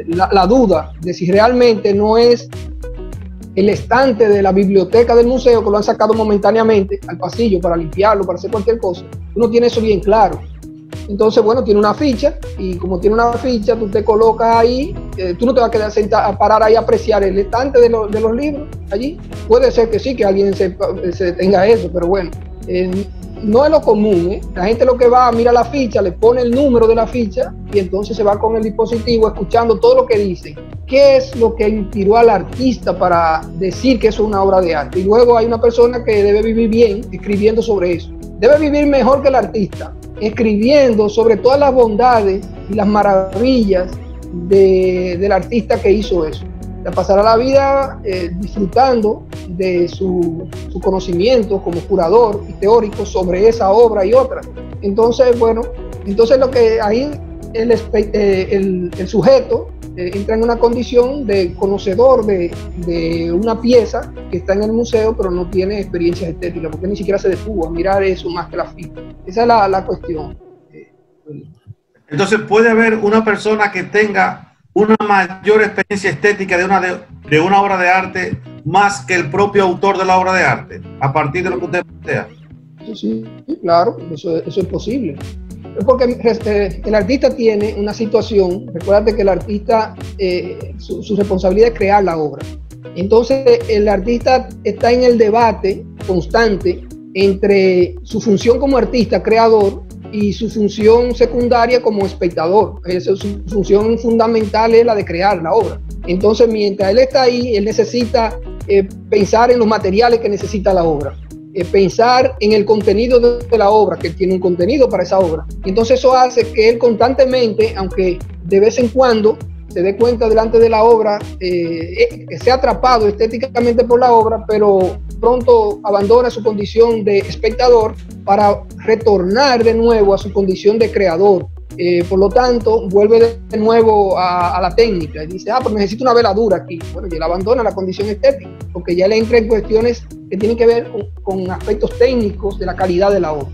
la duda de si realmente no es el estante de la biblioteca del museo que lo han sacado momentáneamente al pasillo para limpiarlo, para hacer cualquier cosa. Uno tiene eso bien claro. Entonces, bueno, tiene una ficha, y como tiene una ficha, tú te colocas ahí, tú no te vas a quedar sentado a parar ahí a apreciar el estante de los libros allí. Puede ser que sí, que alguien se tenga eso, pero bueno, no es lo común. La gente lo que va, mira la ficha, le pone el número de la ficha y entonces se va con el dispositivo escuchando todo lo que dicen. ¿Qué es lo que inspiró al artista para decir que eso es una obra de arte? Y luego hay una persona que debe vivir bien escribiendo sobre eso. Debe vivir mejor que el artista, escribiendo sobre todas las bondades y las maravillas del artista que hizo eso. De pasará la vida disfrutando de su conocimiento como curador y teórico sobre esa obra y otras. Entonces, bueno, lo que ahí el sujeto entra en una condición de conocedor de una pieza que está en el museo, pero no tiene experiencias estéticas, porque ni siquiera se detuvo a mirar eso más que la ficha. Esa es la cuestión. Entonces, puede haber una persona que tenga una mayor experiencia estética de una obra de arte más que el propio autor de la obra de arte, a partir de lo que usted plantea? Sí, claro, eso es posible. Es porque el artista tiene una situación, recuérdate que el artista, su responsabilidad es crear la obra. Entonces el artista está en el debate constante entre su función como artista, creador, y su función secundaria como espectador. Su función fundamental es la de crear la obra. Entonces, mientras él está ahí, él necesita pensar en los materiales que necesita la obra, pensar en el contenido de la obra, que tiene un contenido para esa obra. Entonces eso hace que él constantemente, aunque de vez en cuando se dé cuenta delante de la obra, sea atrapado estéticamente por la obra, pero pronto abandona su condición de espectador para retornar de nuevo a su condición de creador. Por lo tanto, vuelve de nuevo a la técnica y dice, pero necesito una veladura aquí. Bueno, y él abandona la condición estética, porque ya le entra en cuestiones que tienen que ver con aspectos técnicos de la calidad de la obra.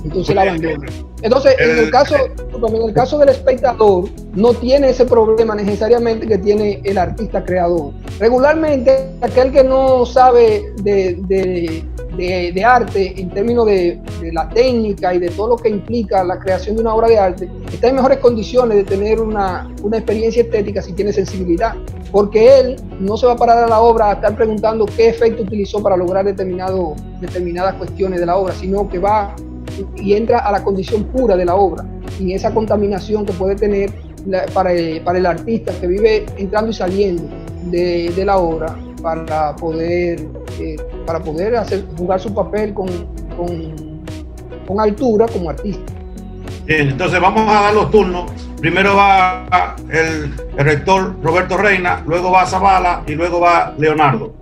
Entonces la abandona. Entonces, en el caso del espectador, no tiene ese problema necesariamente que tiene el artista creador. Regularmente, aquel que no sabe de arte en términos de la técnica y de todo lo que implica la creación de una obra de arte, está en mejores condiciones de tener una experiencia estética si tiene sensibilidad, porque él no se va a parar a la obra a estar preguntando qué efecto utilizó para lograr determinadas cuestiones de la obra, sino que va y entra a la condición pura de la obra, y esa contaminación que puede tener para el artista que vive entrando y saliendo de la obra para poder jugar su papel con altura como artista. Bien, entonces vamos a dar los turnos. Primero va el rector Roberto Reina, luego va Zavala y luego va Leonardo.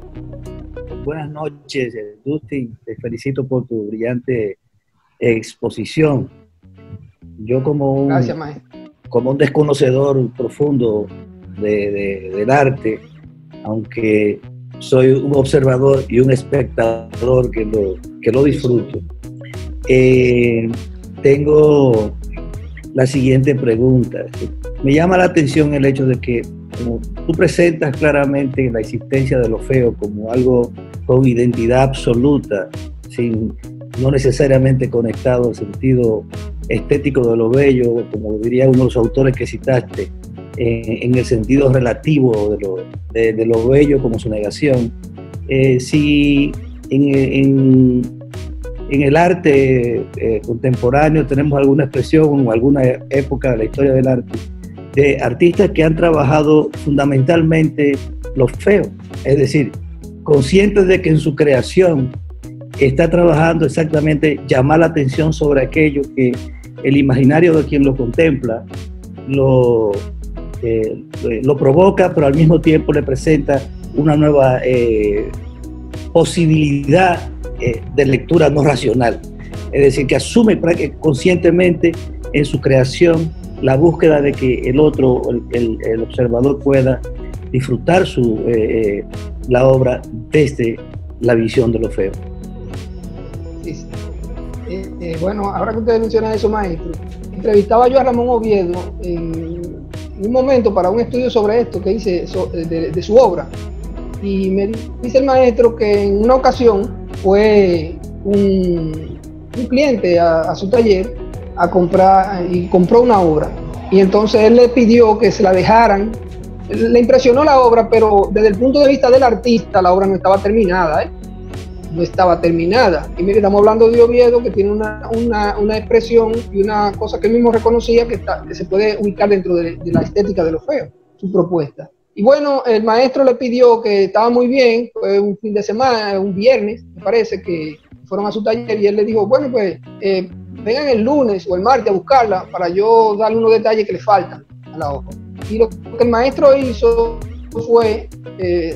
Buenas noches, Dustin. Te felicito por tu brillante exposición. Yo Gracias, maestro. Como un desconocedor profundo del arte, aunque soy un observador y un espectador que lo disfruto, tengo la siguiente pregunta. Me llama la atención el hecho de que, como tú presentas claramente la existencia de lo feo como algo con identidad absoluta, no necesariamente conectado al sentido estético de lo bello, como diría uno de los autores que citaste, en el sentido relativo de lo bello como su negación. Si en el arte contemporáneo tenemos alguna expresión o alguna época de la historia del arte de artistas que han trabajado fundamentalmente lo feo, es decir, conscientes de que en su creación está trabajando exactamente llamar la atención sobre aquello que el imaginario de quien lo contempla lo provoca, pero al mismo tiempo le presenta una nueva posibilidad de lectura no racional. Es decir, que asume conscientemente en su creación la búsqueda de que el otro, el observador, pueda disfrutar la obra desde la visión de lo feo. Sí. Bueno, ahora que usted menciona eso, maestro, entrevistaba yo a Ramón Oviedo en un momento para un estudio sobre esto que hice de su obra, y me dice el maestro que en una ocasión fue un cliente a su taller a comprar, y compró una obra, y entonces él le pidió que se la dejaran. Le impresionó la obra, pero desde el punto de vista del artista la obra no estaba terminada, no estaba terminada. Y mire, estamos hablando de Oviedo, que tiene una expresión y una cosa que él mismo reconocía que se puede ubicar dentro de la estética de lo feo, su propuesta. Y bueno, el maestro le pidió, que estaba muy bien, fue un fin de semana, un viernes, me parece, que fueron a su taller, y él le dijo, bueno, pues vengan el lunes o el martes a buscarla para yo darle unos detalles que le faltan a la obra. Y lo que el maestro hizo fue,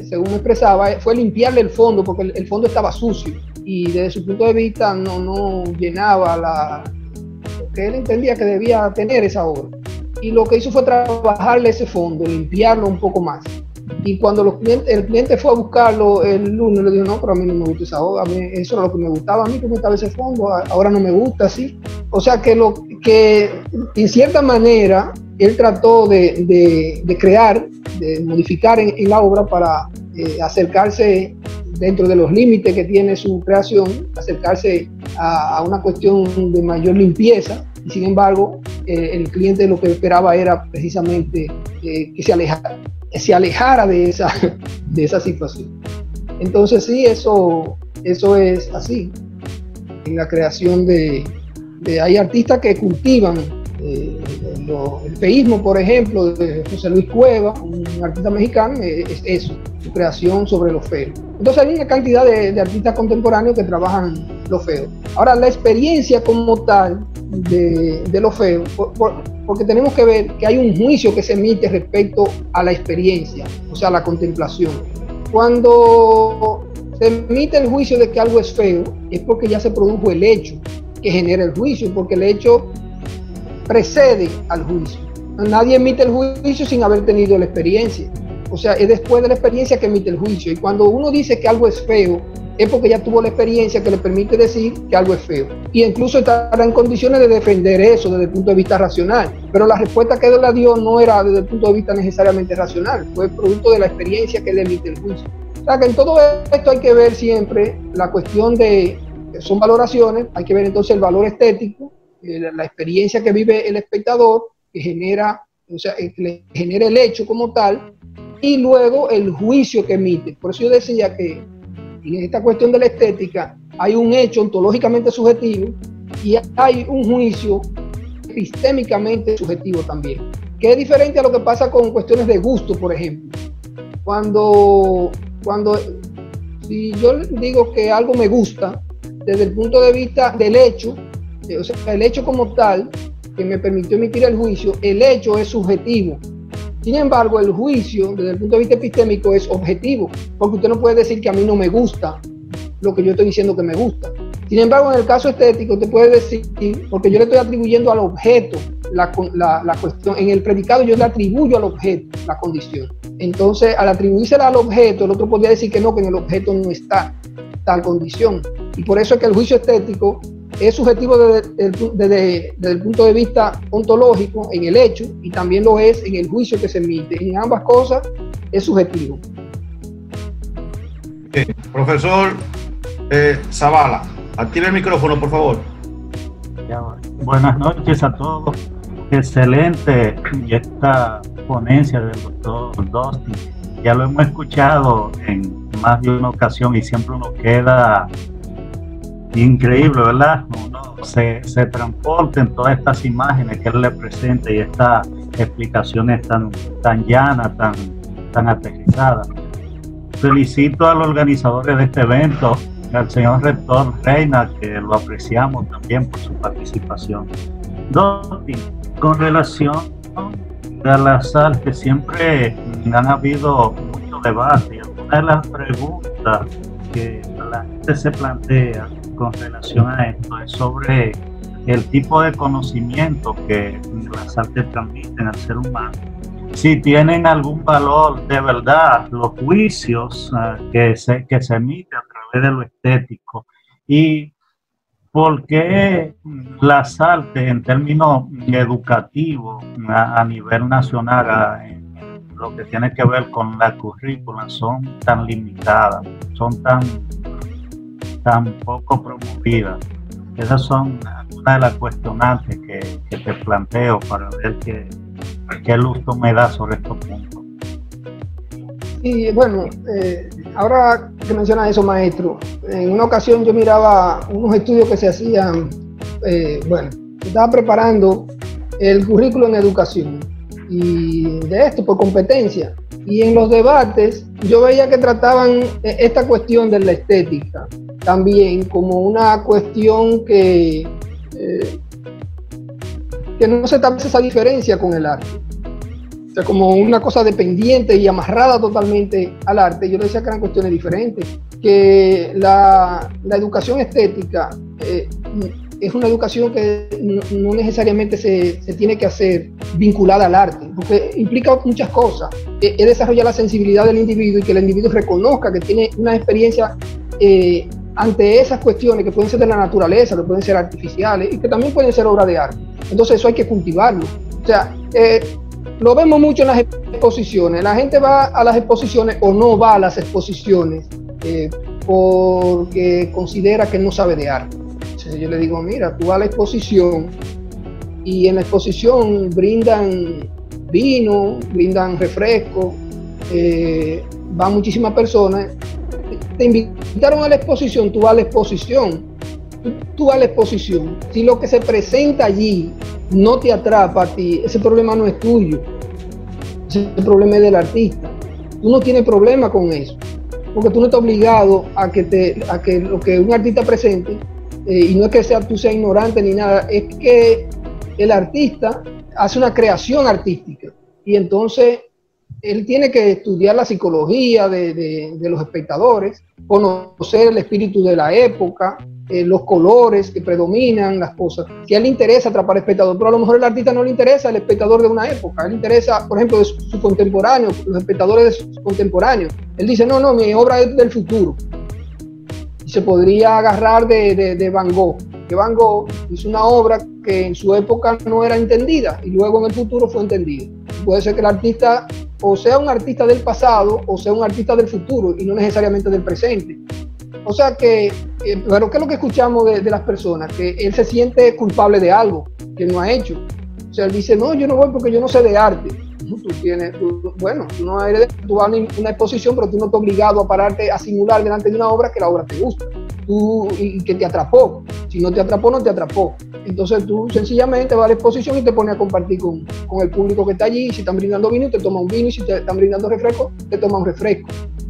según expresaba, fue limpiarle el fondo, porque el fondo estaba sucio y desde su punto de vista no llenaba lo que él entendía que debía tener esa obra. Y lo que hizo fue trabajarle ese fondo, limpiarlo un poco más. Y cuando el cliente fue a buscarlo el lunes, le dijo, no, pero a mí no me gusta esa obra, a mí eso era lo que me gustaba, a mí que me gustaba ese fondo, ahora no me gusta así. O sea que en cierta manera él trató de crear, de modificar en la obra para acercarse dentro de los límites que tiene su creación, acercarse a una cuestión de mayor limpieza, y sin embargo el cliente lo que esperaba era precisamente que se alejara de esa situación. Entonces sí, eso es así. En la creación hay artistas que cultivan el feísmo, por ejemplo, de José Luis Cueva, un artista mexicano, es eso, su creación sobre lo feo. Entonces hay una cantidad de artistas contemporáneos que trabajan lo feo. Ahora, la experiencia como tal de lo feo, porque tenemos que ver que hay un juicio que se emite respecto a la experiencia, o sea, la contemplación. Cuando se emite el juicio de que algo es feo, es porque ya se produjo el hecho que genera el juicio, porque el hecho precede al juicio. Nadie emite el juicio sin haber tenido la experiencia. O sea, es después de la experiencia que emite el juicio. Y cuando uno dice que algo es feo, es porque ya tuvo la experiencia que le permite decir que algo es feo. Y incluso estará en condiciones de defender eso desde el punto de vista racional. Pero la respuesta que él le dio no era desde el punto de vista necesariamente racional. Fue producto de la experiencia que le emite el juicio. O sea, que en todo esto hay que ver siempre la cuestión son valoraciones. Hay que ver entonces el valor estético, la experiencia que vive el espectador, que genera, o sea, que le genera el hecho como tal, y luego el juicio que emite. Por eso yo decía que en esta cuestión de la estética hay un hecho ontológicamente subjetivo y hay un juicio epistémicamente subjetivo también, que es diferente a lo que pasa con cuestiones de gusto, por ejemplo. Si yo digo que algo me gusta, desde el punto de vista del hecho, o sea, el hecho como tal, que me permitió emitir el juicio, el hecho es subjetivo. Sin embargo, el juicio, desde el punto de vista epistémico, es objetivo, porque usted no puede decir que a mí no me gusta lo que yo estoy diciendo que me gusta. Sin embargo, en el caso estético, usted puede decir, porque yo le estoy atribuyendo al objeto la cuestión, en el predicado yo le atribuyo al objeto la condición. Entonces, al atribuírsela al objeto, el otro podría decir que no, que en el objeto no está tal condición. Y por eso es que el juicio estético es subjetivo desde el punto de vista ontológico en el hecho, y también lo es en el juicio que se emite. En ambas cosas es subjetivo. Profesor Zavala, active el micrófono, por favor. Buenas noches a todos. Excelente esta ponencia del doctor Dustin. Ya lo hemos escuchado en más de una ocasión y siempre nos queda increíble, ¿verdad? Uno se transporta en todas estas imágenes que él le presenta y estas explicaciones tan llanas, tan aterrizadas. Felicito a los organizadores de este evento, al señor rector Reina, que lo apreciamos también por su participación. Dustin, con relación a las artes, siempre han habido mucho debate y algunas de las preguntas que la gente se plantea con relación a esto es sobre el tipo de conocimiento que las artes transmiten al ser humano, si tienen algún valor de verdad los juicios que se emiten a través de lo estético, y por qué las artes en términos educativos a nivel nacional en lo que tiene que ver con la currícula son tan limitadas, son tan poco promovidas. Esas son una de las cuestionantes que te planteo para ver qué luz tú me das sobre estos puntos. Y bueno, ahora que mencionas eso, maestro, en una ocasión yo miraba unos estudios que se hacían, estaba preparando el currículo en educación, y de esto por competencia, y en los debates yo veía que trataban esta cuestión de la estética también como una cuestión que no se establece esa diferencia con el arte, o sea, como una cosa dependiente y amarrada totalmente al arte. Yo le decía que eran cuestiones diferentes, que la educación estética es una educación que no necesariamente se tiene que hacer vinculada al arte, porque implica muchas cosas. Es desarrollar la sensibilidad del individuo y que el individuo reconozca que tiene una experiencia ante esas cuestiones que pueden ser de la naturaleza, que pueden ser artificiales y que también pueden ser obra de arte. Entonces eso hay que cultivarlo. O sea, lo vemos mucho en las exposiciones. La gente va a las exposiciones o no va a las exposiciones porque considera que no sabe de arte. Entonces yo le digo, mira, tú vas a la exposición y en la exposición brindan vino, brindan refresco, van muchísimas personas. Te invitaron a la exposición, tú vas a la exposición. Tú vas a la exposición. Si lo que se presenta allí no te atrapa a ti, ese problema no es tuyo. Ese problema es del artista. Tú no tienes problema con eso, porque tú no estás obligado a que lo que un artista presente, y no es que tú seas ignorante ni nada, es que el artista hace una creación artística y entonces él tiene que estudiar la psicología de los espectadores, conocer el espíritu de la época, los colores que predominan, las cosas. Si a él le interesa atrapar al espectador, pero a lo mejor el artista no le interesa el espectador de una época, a él le interesa, por ejemplo, de su contemporáneo, los espectadores de sus contemporáneos. Él dice, no, mi obra es del futuro. Y se podría agarrar de Van Gogh, que Van Gogh hizo una obra que en su época no era entendida y luego en el futuro fue entendida. Puede ser que el artista o sea un artista del pasado o sea un artista del futuro y no necesariamente del presente. O sea que, pero ¿qué es lo que escuchamos de las personas? Que él se siente culpable de algo que no ha hecho. O sea, él dice, no, yo no voy porque yo no sé de arte. Tú vas a una exposición, pero tú no estás obligado a pararte a simular delante de una obra que la obra te gusta. Y que te atrapó. Si no te atrapó, no te atrapó. Entonces tú sencillamente vas a la exposición y te pones a compartir con el público que está allí. Si están brindando vino, te toma un vino, y si te están brindando refresco, te toma un refresco.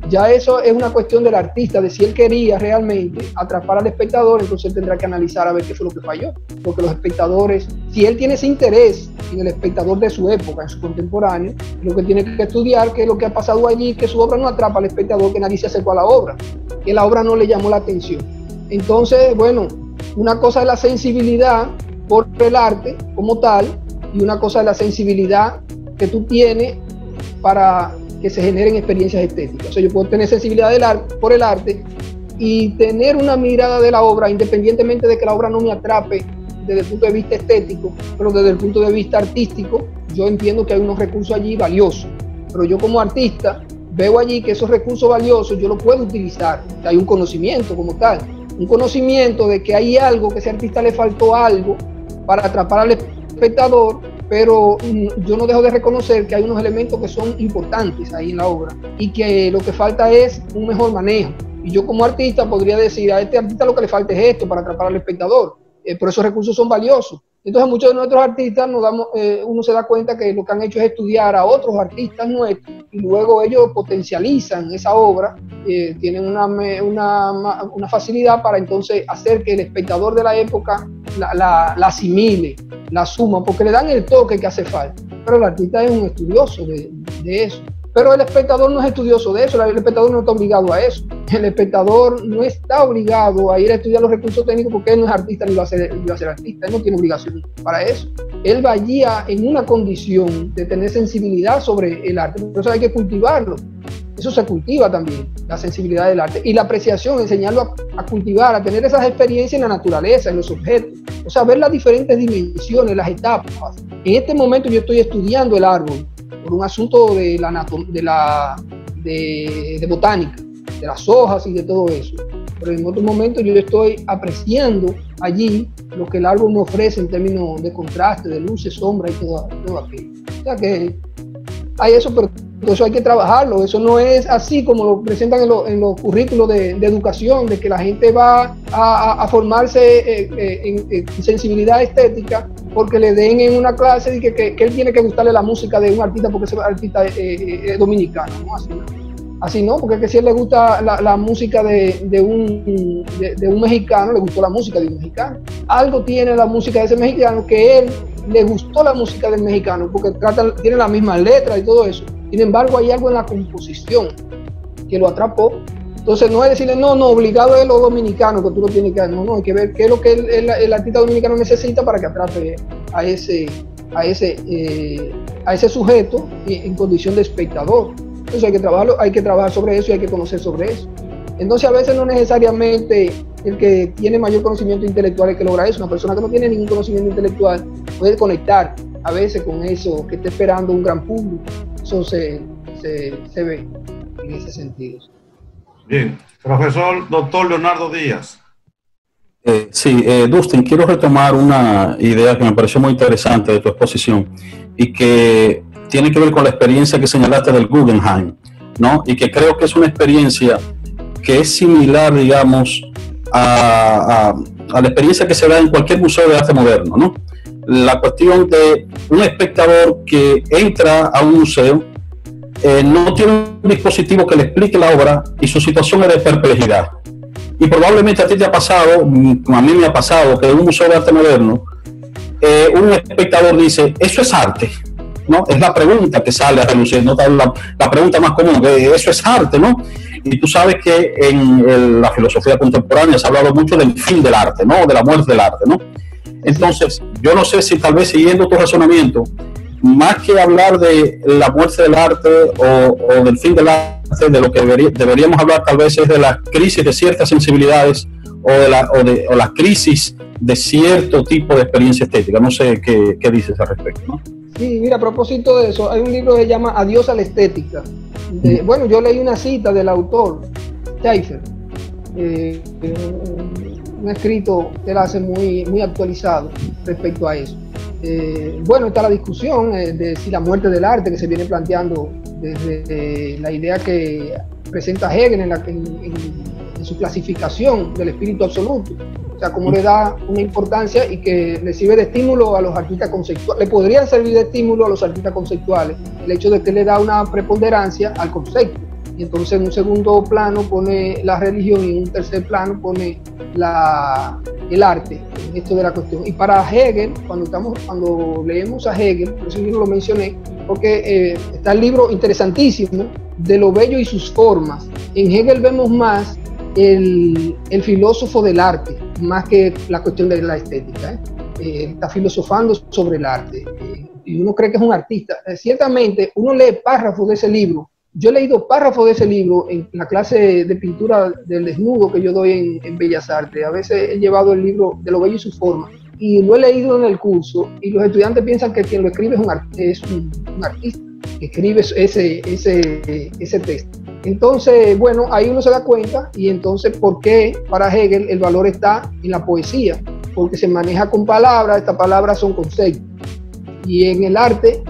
Ya eso es una cuestión del artista, de si él quería realmente atrapar al espectador, entonces él tendrá que analizar a ver qué fue lo que falló. Porque los espectadores, si él tiene ese interés en el espectador de su época, en su contemporáneo, lo que tiene que estudiar qué es lo que ha pasado allí, que su obra no atrapa al espectador, que nadie se acercó a la obra, que la obra no le llamó la atención. Entonces, bueno, una cosa es la sensibilidad por el arte como tal, y una cosa es la sensibilidad que tú tienes para que se generen experiencias estéticas. O sea, yo puedo tener sensibilidad por el arte y tener una mirada de la obra, independientemente de que la obra no me atrape desde el punto de vista estético, pero desde el punto de vista artístico, yo entiendo que hay unos recursos allí valiosos. Pero yo como artista veo allí que esos recursos valiosos yo los puedo utilizar. Hay un conocimiento como tal, un conocimiento de que hay algo, que a ese artista le faltó algo para atrapar al espectador, pero yo no dejo de reconocer que hay unos elementos que son importantes ahí en la obra y que lo que falta es un mejor manejo. Y yo como artista podría decir, a este artista lo que le falta es esto para atrapar al espectador, pero esos recursos son valiosos. Entonces muchos de nuestros artistas uno se da cuenta que lo que han hecho es estudiar a otros artistas nuestros y luego ellos potencializan esa obra, tienen una facilidad para entonces hacer que el espectador de la época la asimile, la suma, porque le dan el toque que hace falta. Pero el artista es un estudioso de eso. Pero el espectador no es estudioso de eso, el espectador no está obligado a eso. El espectador no está obligado a ir a estudiar los recursos técnicos porque él no es artista ni va a ser artista, él no tiene obligación para eso. Él va allí en una condición de tener sensibilidad sobre el arte, por eso hay que cultivarlo. Eso se cultiva también, la sensibilidad del arte y la apreciación, enseñarlo a cultivar, a tener esas experiencias en la naturaleza, en los objetos, o sea, ver las diferentes dimensiones, las etapas. En este momento yo estoy estudiando el árbol por un asunto de botánica, de las hojas y de todo eso. Pero en otro momento yo estoy apreciando allí lo que el árbol me ofrece en términos de contraste, de luces, sombra y todo aquello. O sea que hay eso, pero eso hay que trabajarlo. Eso no es así como lo presentan en los currículos de educación, de que la gente va a formarse en sensibilidad estética porque le den en una clase de que él tiene que gustarle la música de un artista porque ese artista es dominicano, ¿no? Así no, porque es que si a él le gusta la música de un mexicano, le gustó la música de un mexicano. Algo tiene la música de ese mexicano que él le gustó la música del mexicano, porque tiene la misma letra y todo eso. Sin embargo, hay algo en la composición que lo atrapó. Entonces no es decirle, no, obligado es lo dominicano, que tú lo tienes que hacer. No, hay que ver qué es lo que el artista dominicano necesita para que atrape a ese sujeto en condición de espectador. Entonces hay que trabajarlo, hay que trabajar sobre eso y hay que conocer sobre eso. Entonces a veces no necesariamente el que tiene mayor conocimiento intelectual es que logra eso. Una persona que no tiene ningún conocimiento intelectual puede conectar a veces con eso que está esperando un gran público. Eso se ve en ese sentido. Bien, profesor doctor Leonardo Díaz. Sí, Dustin, quiero retomar una idea que me pareció muy interesante de tu exposición y que tiene que ver con la experiencia que señalaste del Guggenheim, ¿no? Y que creo que es una experiencia que es similar, digamos, a la experiencia que se da en cualquier museo de arte moderno, ¿no? La cuestión de un espectador que entra a un museo, no tiene un dispositivo que le explique la obra y su situación es de perplejidad. Y probablemente a ti te ha pasado, a mí me ha pasado, que en un museo de arte moderno, un espectador dice, ¿eso es arte? ¿No? Es la pregunta que sale a relucir, ¿no? La pregunta más común, ¿eso es arte? ¿No? Y tú sabes que en la filosofía contemporánea se ha hablado mucho del fin del arte, ¿no? De la muerte del arte, ¿no? Entonces, yo no sé si tal vez siguiendo tu razonamiento, más que hablar de la muerte del arte o del fin del arte, de lo que deberíamos hablar tal vez es de la crisis de ciertas sensibilidades o la crisis de cierto tipo de experiencia estética. No sé qué dices al respecto, ¿no? Sí, mira, a propósito de eso, hay un libro que se llama Adiós a la estética. Bueno, yo leí una cita del autor, Schaeffer, un escrito que él hace muy actualizado respecto a eso. Bueno, está la discusión de si la muerte del arte que se viene planteando desde la idea que presenta Hegel en su clasificación del espíritu absoluto, o sea, cómo le da una importancia y que le sirve de estímulo a los artistas conceptuales, le podría servir de estímulo a los artistas conceptuales, el hecho de que le da una preponderancia al concepto, y entonces en un segundo plano pone la religión y en un tercer plano pone el arte, en esto de la cuestión. Y para Hegel, cuando leemos a Hegel, por eso yo lo mencioné, porque está el libro interesantísimo de lo bello y sus formas. En Hegel vemos más el filósofo del arte, más que la cuestión de la estética. Está filosofando sobre el arte y uno cree que es un artista. Ciertamente, uno lee párrafos de ese libro. Yo he leído párrafos de ese libro en la clase de pintura del desnudo que yo doy en Bellas Artes. A veces he llevado el libro de lo bello y su forma y lo he leído en el curso y los estudiantes piensan que quien lo escribe es un artista que escribe ese texto. Entonces, bueno, ahí uno se da cuenta y entonces ¿por qué para Hegel el valor está en la poesía? Porque se maneja con palabras, estas palabras son conceptos. Y en el arte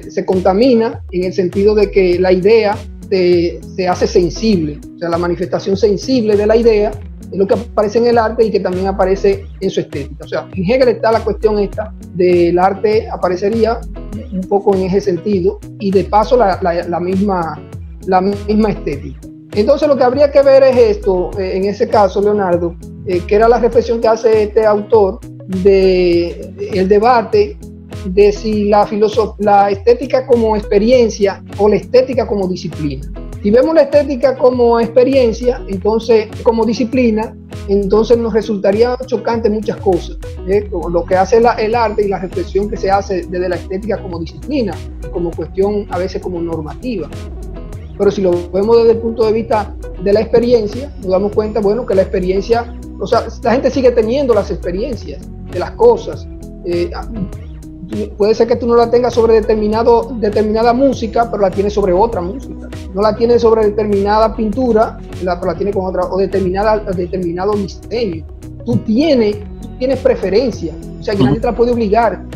se contamina en el sentido de que la idea se hace sensible, o sea, la manifestación sensible de la idea es lo que aparece en el arte y que también aparece en su estética. O sea, en Hegel está la cuestión esta del arte, aparecería un poco en ese sentido y de paso la misma estética. Entonces lo que habría que ver es esto, en ese caso, Leonardo, que era la reflexión que hace este autor de el debate de si la estética como experiencia o la estética como disciplina. Si vemos la estética como experiencia, entonces como disciplina, entonces nos resultaría chocante muchas cosas, lo que hace el arte y la reflexión que se hace desde la estética como disciplina, como cuestión a veces como normativa. Pero si lo vemos desde el punto de vista de la experiencia, nos damos cuenta, bueno, que la experiencia, o sea, la gente sigue teniendo las experiencias de las cosas. Puede ser que tú no la tengas sobre determinada música, pero la tienes sobre otra música. No la tienes sobre determinada pintura, pero la tienes con otra, o determinado diseño. Tú tienes preferencia, o sea, que nadie te la puede obligar.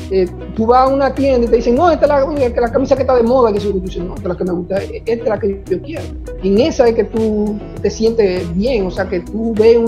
Tú vas a una tienda y te dicen, no, esta es la camisa que está de moda, que tú dices, no, esta es la que me gusta, esta es la que yo quiero. En esa es que tú te sientes bien, o sea, que tú ves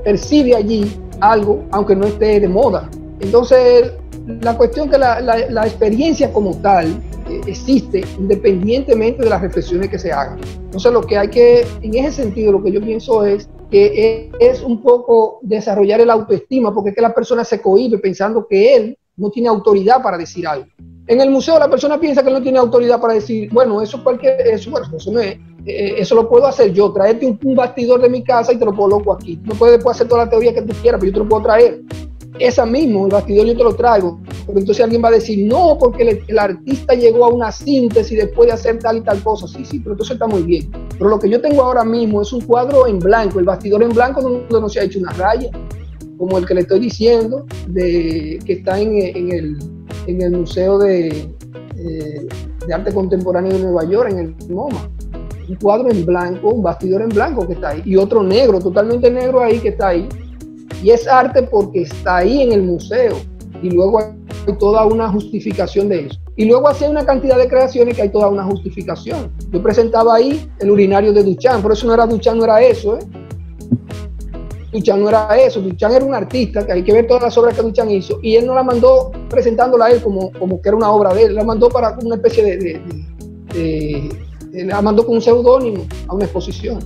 percibe allí algo, aunque no esté de moda. Entonces, la cuestión que la experiencia como tal existe independientemente de las reflexiones que se hagan. Entonces, lo que hay que, en ese sentido, lo que yo pienso es que es un poco desarrollar el autoestima, porque es que la persona se cohíbe pensando que él no tiene autoridad para decir algo. En el museo la persona piensa que él no tiene autoridad para decir, bueno, eso no es, eso lo puedo hacer yo, traerte un bastidor de mi casa y te lo coloco aquí. Tú no puedes después hacer toda la teoría que tú quieras, pero yo te lo puedo traer. Esa mismo, el bastidor yo te lo traigo, pero entonces alguien va a decir, no, porque el artista llegó a una síntesis después de hacer tal y tal cosa. Sí, pero entonces está muy bien. Pero lo que yo tengo ahora mismo es un cuadro en blanco, el bastidor en blanco donde no se ha hecho una raya, como el que le estoy diciendo, que está en en el Museo de Arte Contemporáneo de Nueva York, en el MoMA. Un cuadro en blanco, un bastidor en blanco que está ahí, y otro negro, totalmente negro ahí, que está ahí. Y es arte porque está ahí en el museo, y luego hay toda una justificación de eso. Y luego hacía una cantidad de creaciones que hay toda una justificación. Yo presentaba ahí el urinario de Duchamp, pero eso no era Duchamp, no era eso, Duchamp no era eso. Duchamp era un artista, que hay que ver todas las obras que Duchamp hizo, y él no la mandó presentándola a él como que era una obra de él, la mandó para una especie la mandó con un seudónimo a una exposición.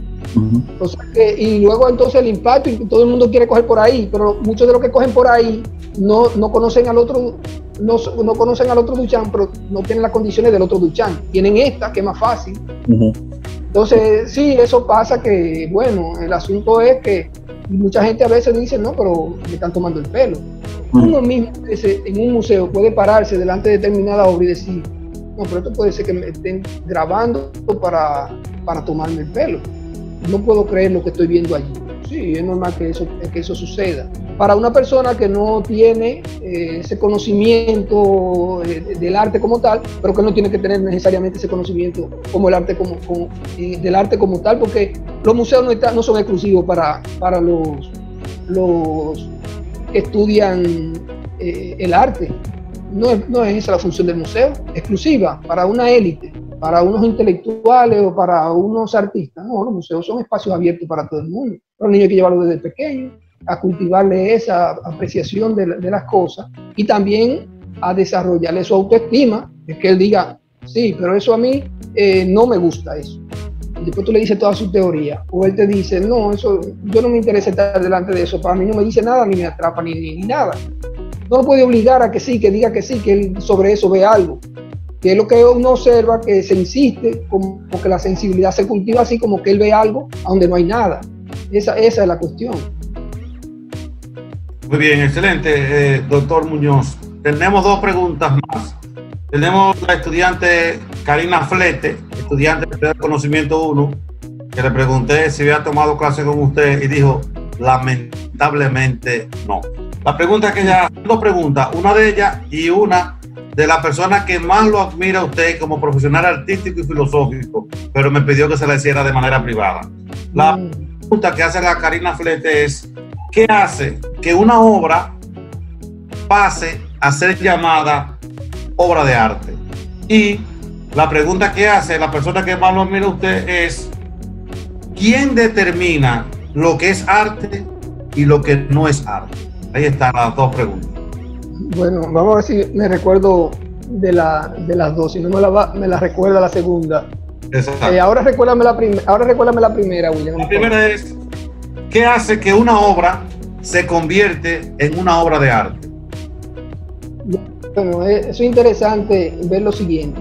O sea y luego entonces el impacto, y todo el mundo quiere coger por ahí, pero muchos de los que cogen por ahí no conocen al otro, no conocen al otro Duchamp, pero no tienen las condiciones del otro Duchamp, tienen esta que es más fácil. Entonces sí, eso pasa, que bueno, el asunto es que mucha gente a veces dice, no, pero me están tomando el pelo. Uno mismo en un museo puede pararse delante de determinada obra y decir, no, pero esto puede ser que me estén grabando para tomarme el pelo. No puedo creer lo que estoy viendo allí. Sí, es normal que eso suceda. Para una persona que no tiene ese conocimiento del arte como tal, pero que no tiene que tener necesariamente ese conocimiento como el arte del arte como tal, porque los museos no son exclusivos para los que estudian el arte. No es esa la función del museo, exclusiva para una élite, para unos intelectuales o para unos artistas. No, los museos son espacios abiertos para todo el mundo. Los niños hay que llevarlos desde pequeños a cultivarle esa apreciación de las cosas, y también a desarrollarle su autoestima, es que él diga, sí, pero eso a mí no me gusta eso. Y después tú le dices toda su teoría, o él te dice, no, eso, yo no me interesa estar delante de eso, para mí no me dice nada, ni me atrapa, ni nada. No lo puede obligar a que sí, que diga que sí, que él sobre eso ve algo. Que es lo que uno observa, que se insiste, como que la sensibilidad se cultiva así, como que él ve algo donde no hay nada. Esa es la cuestión. Muy bien, excelente, doctor Muñoz. Tenemos dos preguntas más. Tenemos la estudiante Karina Flete, estudiante de Conocimiento 1, que le pregunté si había tomado clase con usted y dijo, lamentablemente no. La pregunta es que ella, dos preguntas, una de ellas y una de la persona que más lo admira a usted como profesional artístico y filosófico, pero me pidió que se la hiciera de manera privada. La pregunta que hace la Karina Flete es, ¿qué hace que una obra pase a ser llamada obra de arte? Y la pregunta que hace la persona que más lo admira a usted es, ¿quién determina lo que es arte y lo que no es arte? Ahí están las dos preguntas. Bueno, vamos a ver si me recuerdo de las dos, si no me la recuerda la segunda. Ahora recuérdame la primera, William. La primera es, ¿qué hace que una obra se convierte en una obra de arte? Bueno, eso es interesante ver lo siguiente.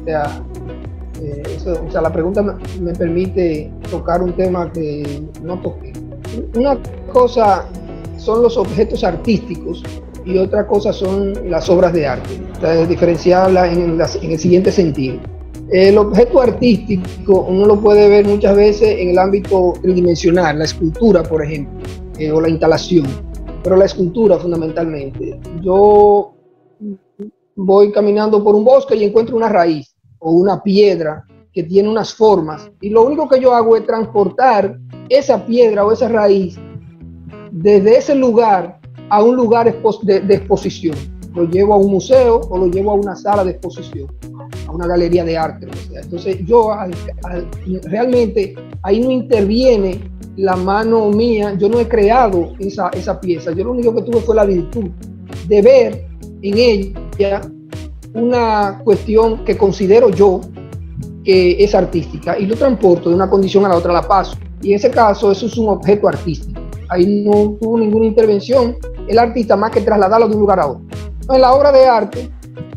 O sea, la pregunta me permite tocar un tema que no toqué. Una cosa son los objetos artísticos y otra cosa son las obras de arte. Diferenciarlas en el siguiente sentido. El objeto artístico uno lo puede ver muchas veces en el ámbito tridimensional, la escultura, por ejemplo, o la instalación, pero la escultura fundamentalmente. Yo voy caminando por un bosque y encuentro una raíz o una piedra que tiene unas formas, y lo único que yo hago es transportar esa piedra o esa raíz desde ese lugar a un lugar de exposición. Lo llevo a un museo o lo llevo a una sala de exposición, a una galería de arte. Entonces yo realmente ahí no interviene la mano mía, yo no he creado esa pieza, yo lo único que tuve fue la virtud de ver en ella una cuestión que considero yo que es artística, y lo transporto de una condición a la otra, la paso, y en ese caso eso es un objeto artístico. Ahí no tuvo ninguna intervención el artista más que trasladarlo de un lugar a otro. En la obra de arte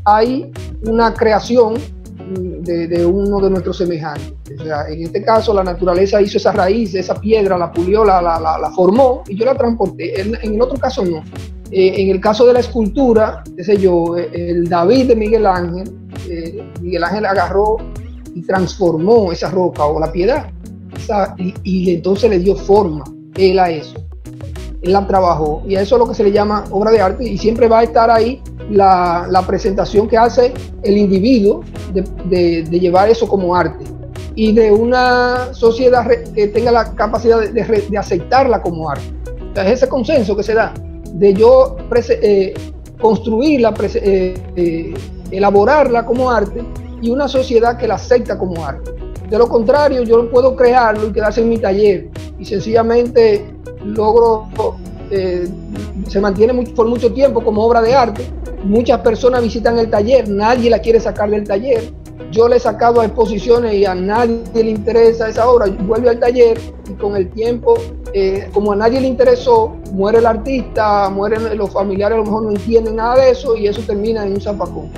hay una creación de uno de nuestros semejantes. O sea, en este caso la naturaleza hizo esa raíz, esa piedra, la pulió, la formó y yo la transporté. En el otro caso no. En el caso de la escultura, qué sé yo, el David de Miguel Ángel agarró y transformó esa roca o la piedad y entonces le dio forma él a eso. él la trabajó, y a eso es lo que se le llama obra de arte, y siempre va a estar ahí la presentación que hace el individuo de llevar eso como arte, y de una sociedad que tenga la capacidad de aceptarla como arte. O sea, es ese consenso que se da de yo construirla, elaborarla como arte, y una sociedad que la acepta como arte. De lo contrario, yo puedo crearlo y quedarse en mi taller, y sencillamente logro, se mantiene por mucho tiempo como obra de arte. Muchas personas visitan el taller, nadie la quiere sacar del taller. Yo le he sacado a exposiciones y a nadie le interesa esa obra. Vuelve al taller y con el tiempo, como a nadie le interesó, muere el artista, mueren los familiares, a lo mejor no entienden nada de eso, y eso termina en un zafacón.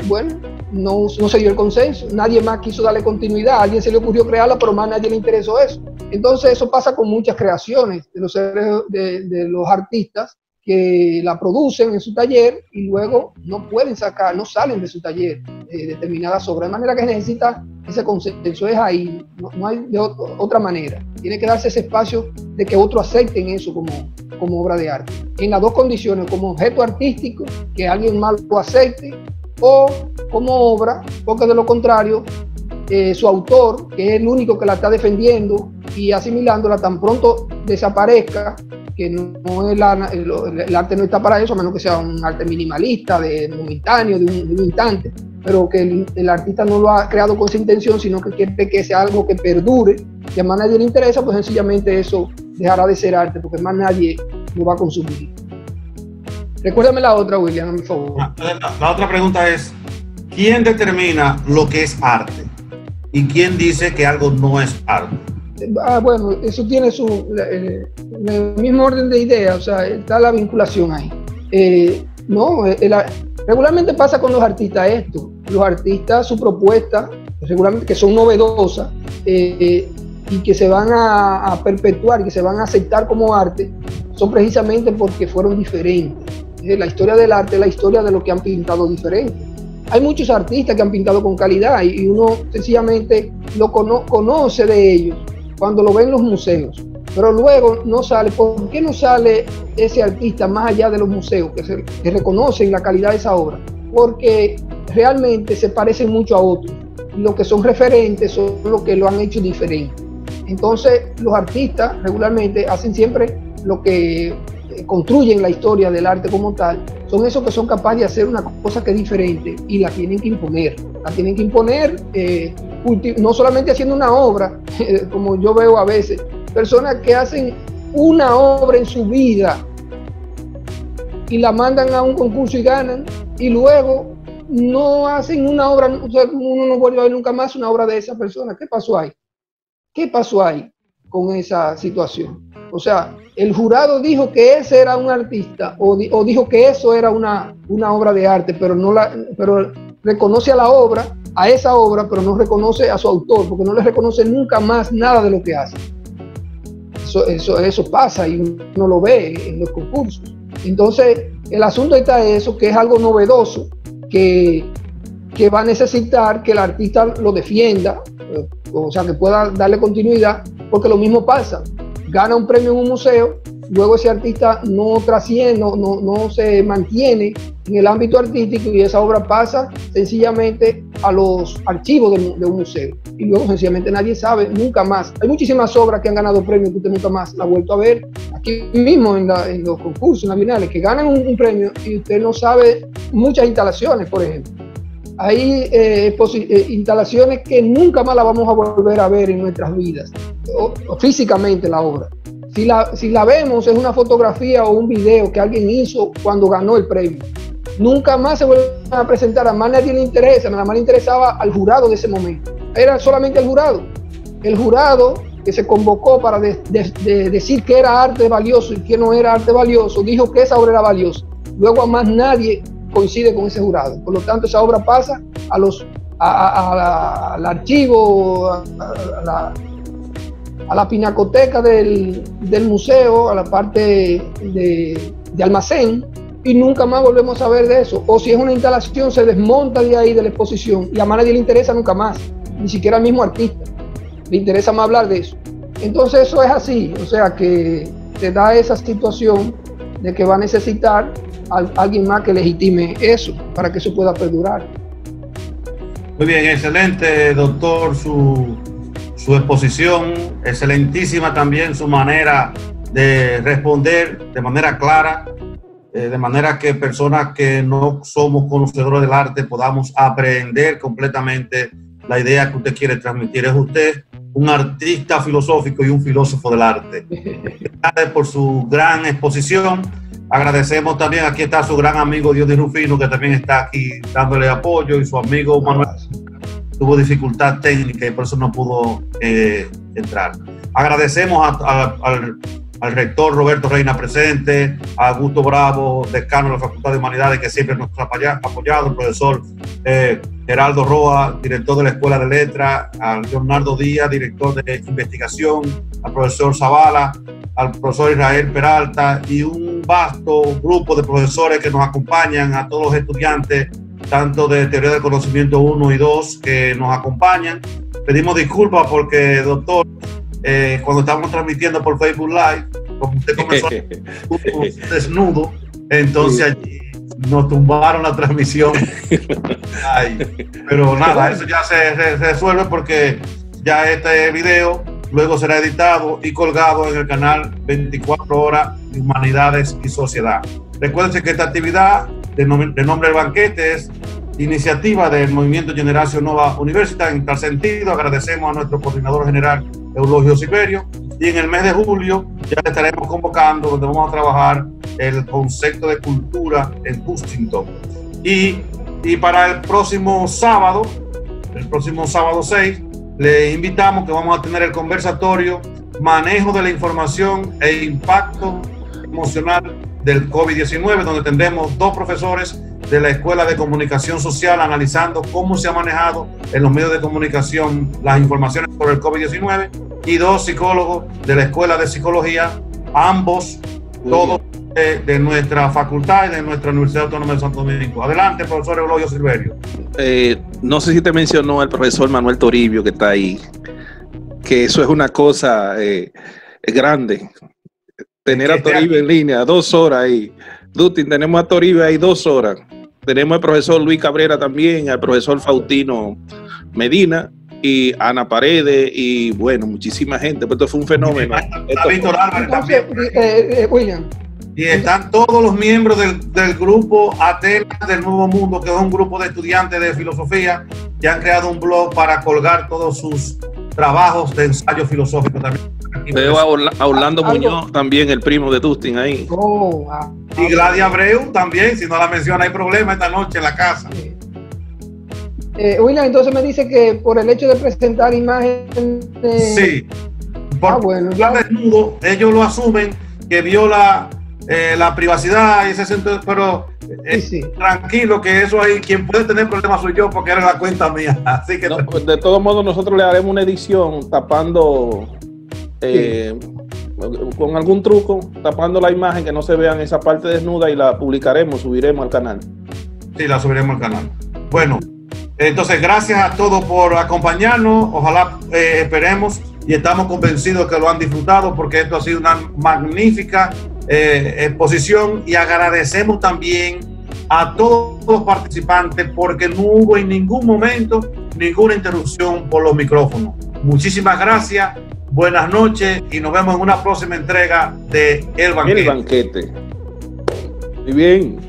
Bueno, no se dio el consenso, nadie más quiso darle continuidad, a alguien se le ocurrió crearla, pero más a nadie le interesó eso. Entonces eso pasa con muchas creaciones de los seres, de los artistas, que la producen en su taller y luego no pueden sacar, no salen de su taller determinadas obras, de manera que necesita ese consenso, es ahí, no hay de otra manera, tiene que darse ese espacio de que otros acepten eso como obra de arte, en las dos condiciones, como objeto artístico, que alguien más lo acepte, o como obra, porque de lo contrario, su autor, que es el único que la está defendiendo y asimilándola, tan pronto desaparezca, que el arte no está para eso, a menos que sea un arte minimalista, momentáneo, de un instante, pero que el artista no lo ha creado con esa intención, sino que quiere que sea algo que perdure, que a más nadie le interesa, pues sencillamente eso dejará de ser arte, porque más nadie lo va a consumir. Recuérdame la otra, William, por favor. La otra pregunta es, ¿quién determina lo que es arte? ¿Y quién dice que algo no es arte? Bueno, eso tiene el mismo orden de ideas, o sea, está la vinculación ahí. Regularmente pasa con los artistas esto. Los artistas, su propuesta, regularmente que son novedosas y que se van a perpetuar, que se van a aceptar como arte, son precisamente porque fueron diferentes. La historia del arte es la historia de lo que han pintado diferente. Hay muchos artistas que han pintado con calidad y uno sencillamente lo conoce de ellos cuando lo ven en los museos, pero luego no sale. ¿Por qué no sale ese artista más allá de los museos que reconocen la calidad de esa obra? Porque realmente se parecen mucho a otros. Lo que son referentes son los que lo han hecho diferente. Entonces los artistas regularmente hacen siempre lo que construyen la historia del arte como tal, son esos que son capaces de hacer una cosa que es diferente y la tienen que imponer. La tienen que imponer no solamente haciendo una obra, como yo veo a veces, personas que hacen una obra en su vida y la mandan a un concurso y ganan, y luego no hacen una obra, o sea, uno no vuelve a ver nunca más una obra de esa persona. ¿Qué pasó ahí? ¿Qué pasó ahí con esa situación? O sea, el jurado dijo que ese era un artista o dijo que eso era una obra de arte, pero reconoce a esa obra, pero no reconoce a su autor, porque no le reconoce nunca más nada de lo que hace. Eso pasa y uno lo ve en los concursos. Entonces, el asunto está eso, que es algo novedoso, que va a necesitar que el artista lo defienda, o sea, que pueda darle continuidad, porque lo mismo pasa. Gana un premio en un museo, luego ese artista no trasciende, no se mantiene en el ámbito artístico y esa obra pasa sencillamente a los archivos de un museo. Y luego sencillamente nadie sabe nunca más. Hay muchísimas obras que han ganado premios que usted nunca más la ha vuelto a ver. Aquí mismo en los concursos, en las bienales, que ganan un premio y usted no sabe muchas instalaciones, por ejemplo. Hay instalaciones que nunca más la vamos a volver a ver en nuestras vidas, o físicamente la obra. Si la vemos, es una fotografía o un video que alguien hizo cuando ganó el premio. Nunca más se vuelve a presentar, a más nadie le interesa, nada más le interesaba al jurado de ese momento. Era solamente el jurado. El jurado que se convocó para decir que era arte valioso y que no era arte valioso, dijo que esa obra era valiosa. Luego a más nadie coincide con ese jurado. Por lo tanto, esa obra pasa al archivo, a la pinacoteca del museo, a la parte de almacén, y nunca más volvemos a ver de eso. O si es una instalación, se desmonta de ahí de la exposición y a más nadie le interesa nunca más, ni siquiera al mismo artista le interesa más hablar de eso. Entonces eso es así, o sea que te da esa situación de que va a necesitar alguien más que legitime eso para que eso pueda perdurar. Muy bien, excelente, doctor, su exposición, excelentísima también su manera de responder de manera clara, de manera que personas que no somos conocedores del arte podamos aprender completamente la idea que usted quiere transmitir. Es usted un artista filosófico y un filósofo del arte. Gracias por su gran exposición. Agradecemos también, aquí está su gran amigo Dios de Rufino, que también está aquí dándole apoyo, y su amigo Manuel tuvo dificultad técnica y por eso no pudo entrar. Agradecemos al rector Roberto Reina presente, a Augusto Bravo, decano de la Facultad de Humanidades, que siempre nos ha apoyado, el profesor Geraldo Roa, director de la Escuela de Letras, a Leonardo Díaz, director de investigación, al profesor Zavala, al profesor Israel Peralta y un vasto grupo de profesores que nos acompañan, a todos los estudiantes, tanto de Teoría del Conocimiento 1 y 2 que nos acompañan. Pedimos disculpas porque, doctor, cuando estábamos transmitiendo por Facebook Live, como usted comenzó desnudo, entonces allí nos tumbaron la transmisión. Ay, pero nada, eso ya se resuelve porque ya este video luego será editado y colgado en el canal 24 Horas de Humanidades y Sociedad. Recuerden que esta actividad de nombre El Banquete es iniciativa del Movimiento Generación Nova Universitas. En tal sentido, agradecemos a nuestro coordinador general, Eulogio Silverio, y en el mes de julio ya estaremos convocando, donde vamos a trabajar el concepto de cultura en Huntington. Y para el próximo sábado 6, le invitamos que vamos a tener el conversatorio Manejo de la Información e Impacto Emocional del COVID-19, donde tendremos 2 profesores de la Escuela de Comunicación Social analizando cómo se ha manejado en los medios de comunicación las informaciones sobre el COVID-19 y 2 psicólogos de la Escuela de Psicología, ambos, todos de nuestra facultad y de nuestra Universidad Autónoma de Santo Domingo. Adelante, profesor Eulogio Silverio. No sé si te mencionó el profesor Manuel Toribio, que está ahí, que eso es una cosa grande. Tener a Toribio en línea, 2 horas ahí. Dustin, tenemos a Toribio ahí 2 horas. Tenemos al profesor Luis Cabrera también, al profesor Faustino Medina y Ana Paredes y bueno, muchísima gente. Pues esto fue un fenómeno. Está Víctor Álvarez también. William. Y están todos los miembros del grupo Atenas del Nuevo Mundo, que es un grupo de estudiantes de filosofía que han creado un blog para colgar todos sus trabajos de ensayo filosófico también. Veo a Orlando Muñoz también, el primo de Dustin ahí. Y Gladia Abreu también, si no la menciona, hay problema esta noche en la casa. William, entonces me dice que por el hecho de presentar imágenes... Sí. Bueno, ya desnudo, ellos lo asumen que viola la privacidad y ese centro, pero sí. Tranquilo que eso ahí, quien puede tener problemas soy yo porque era la cuenta mía. Así que no, pues de todos modos nosotros le haremos una edición tapando con algún truco, tapando la imagen que no se vean esa parte desnuda y la publicaremos, subiremos al canal. Sí, la subiremos al canal. Bueno, entonces gracias a todos por acompañarnos, ojalá esperemos y estamos convencidos que lo han disfrutado porque esto ha sido una magnífica exposición y agradecemos también a todos los participantes porque no hubo en ningún momento ninguna interrupción por los micrófonos. Muchísimas gracias, buenas noches y nos vemos en una próxima entrega de El Banquete. El Banquete. Muy bien.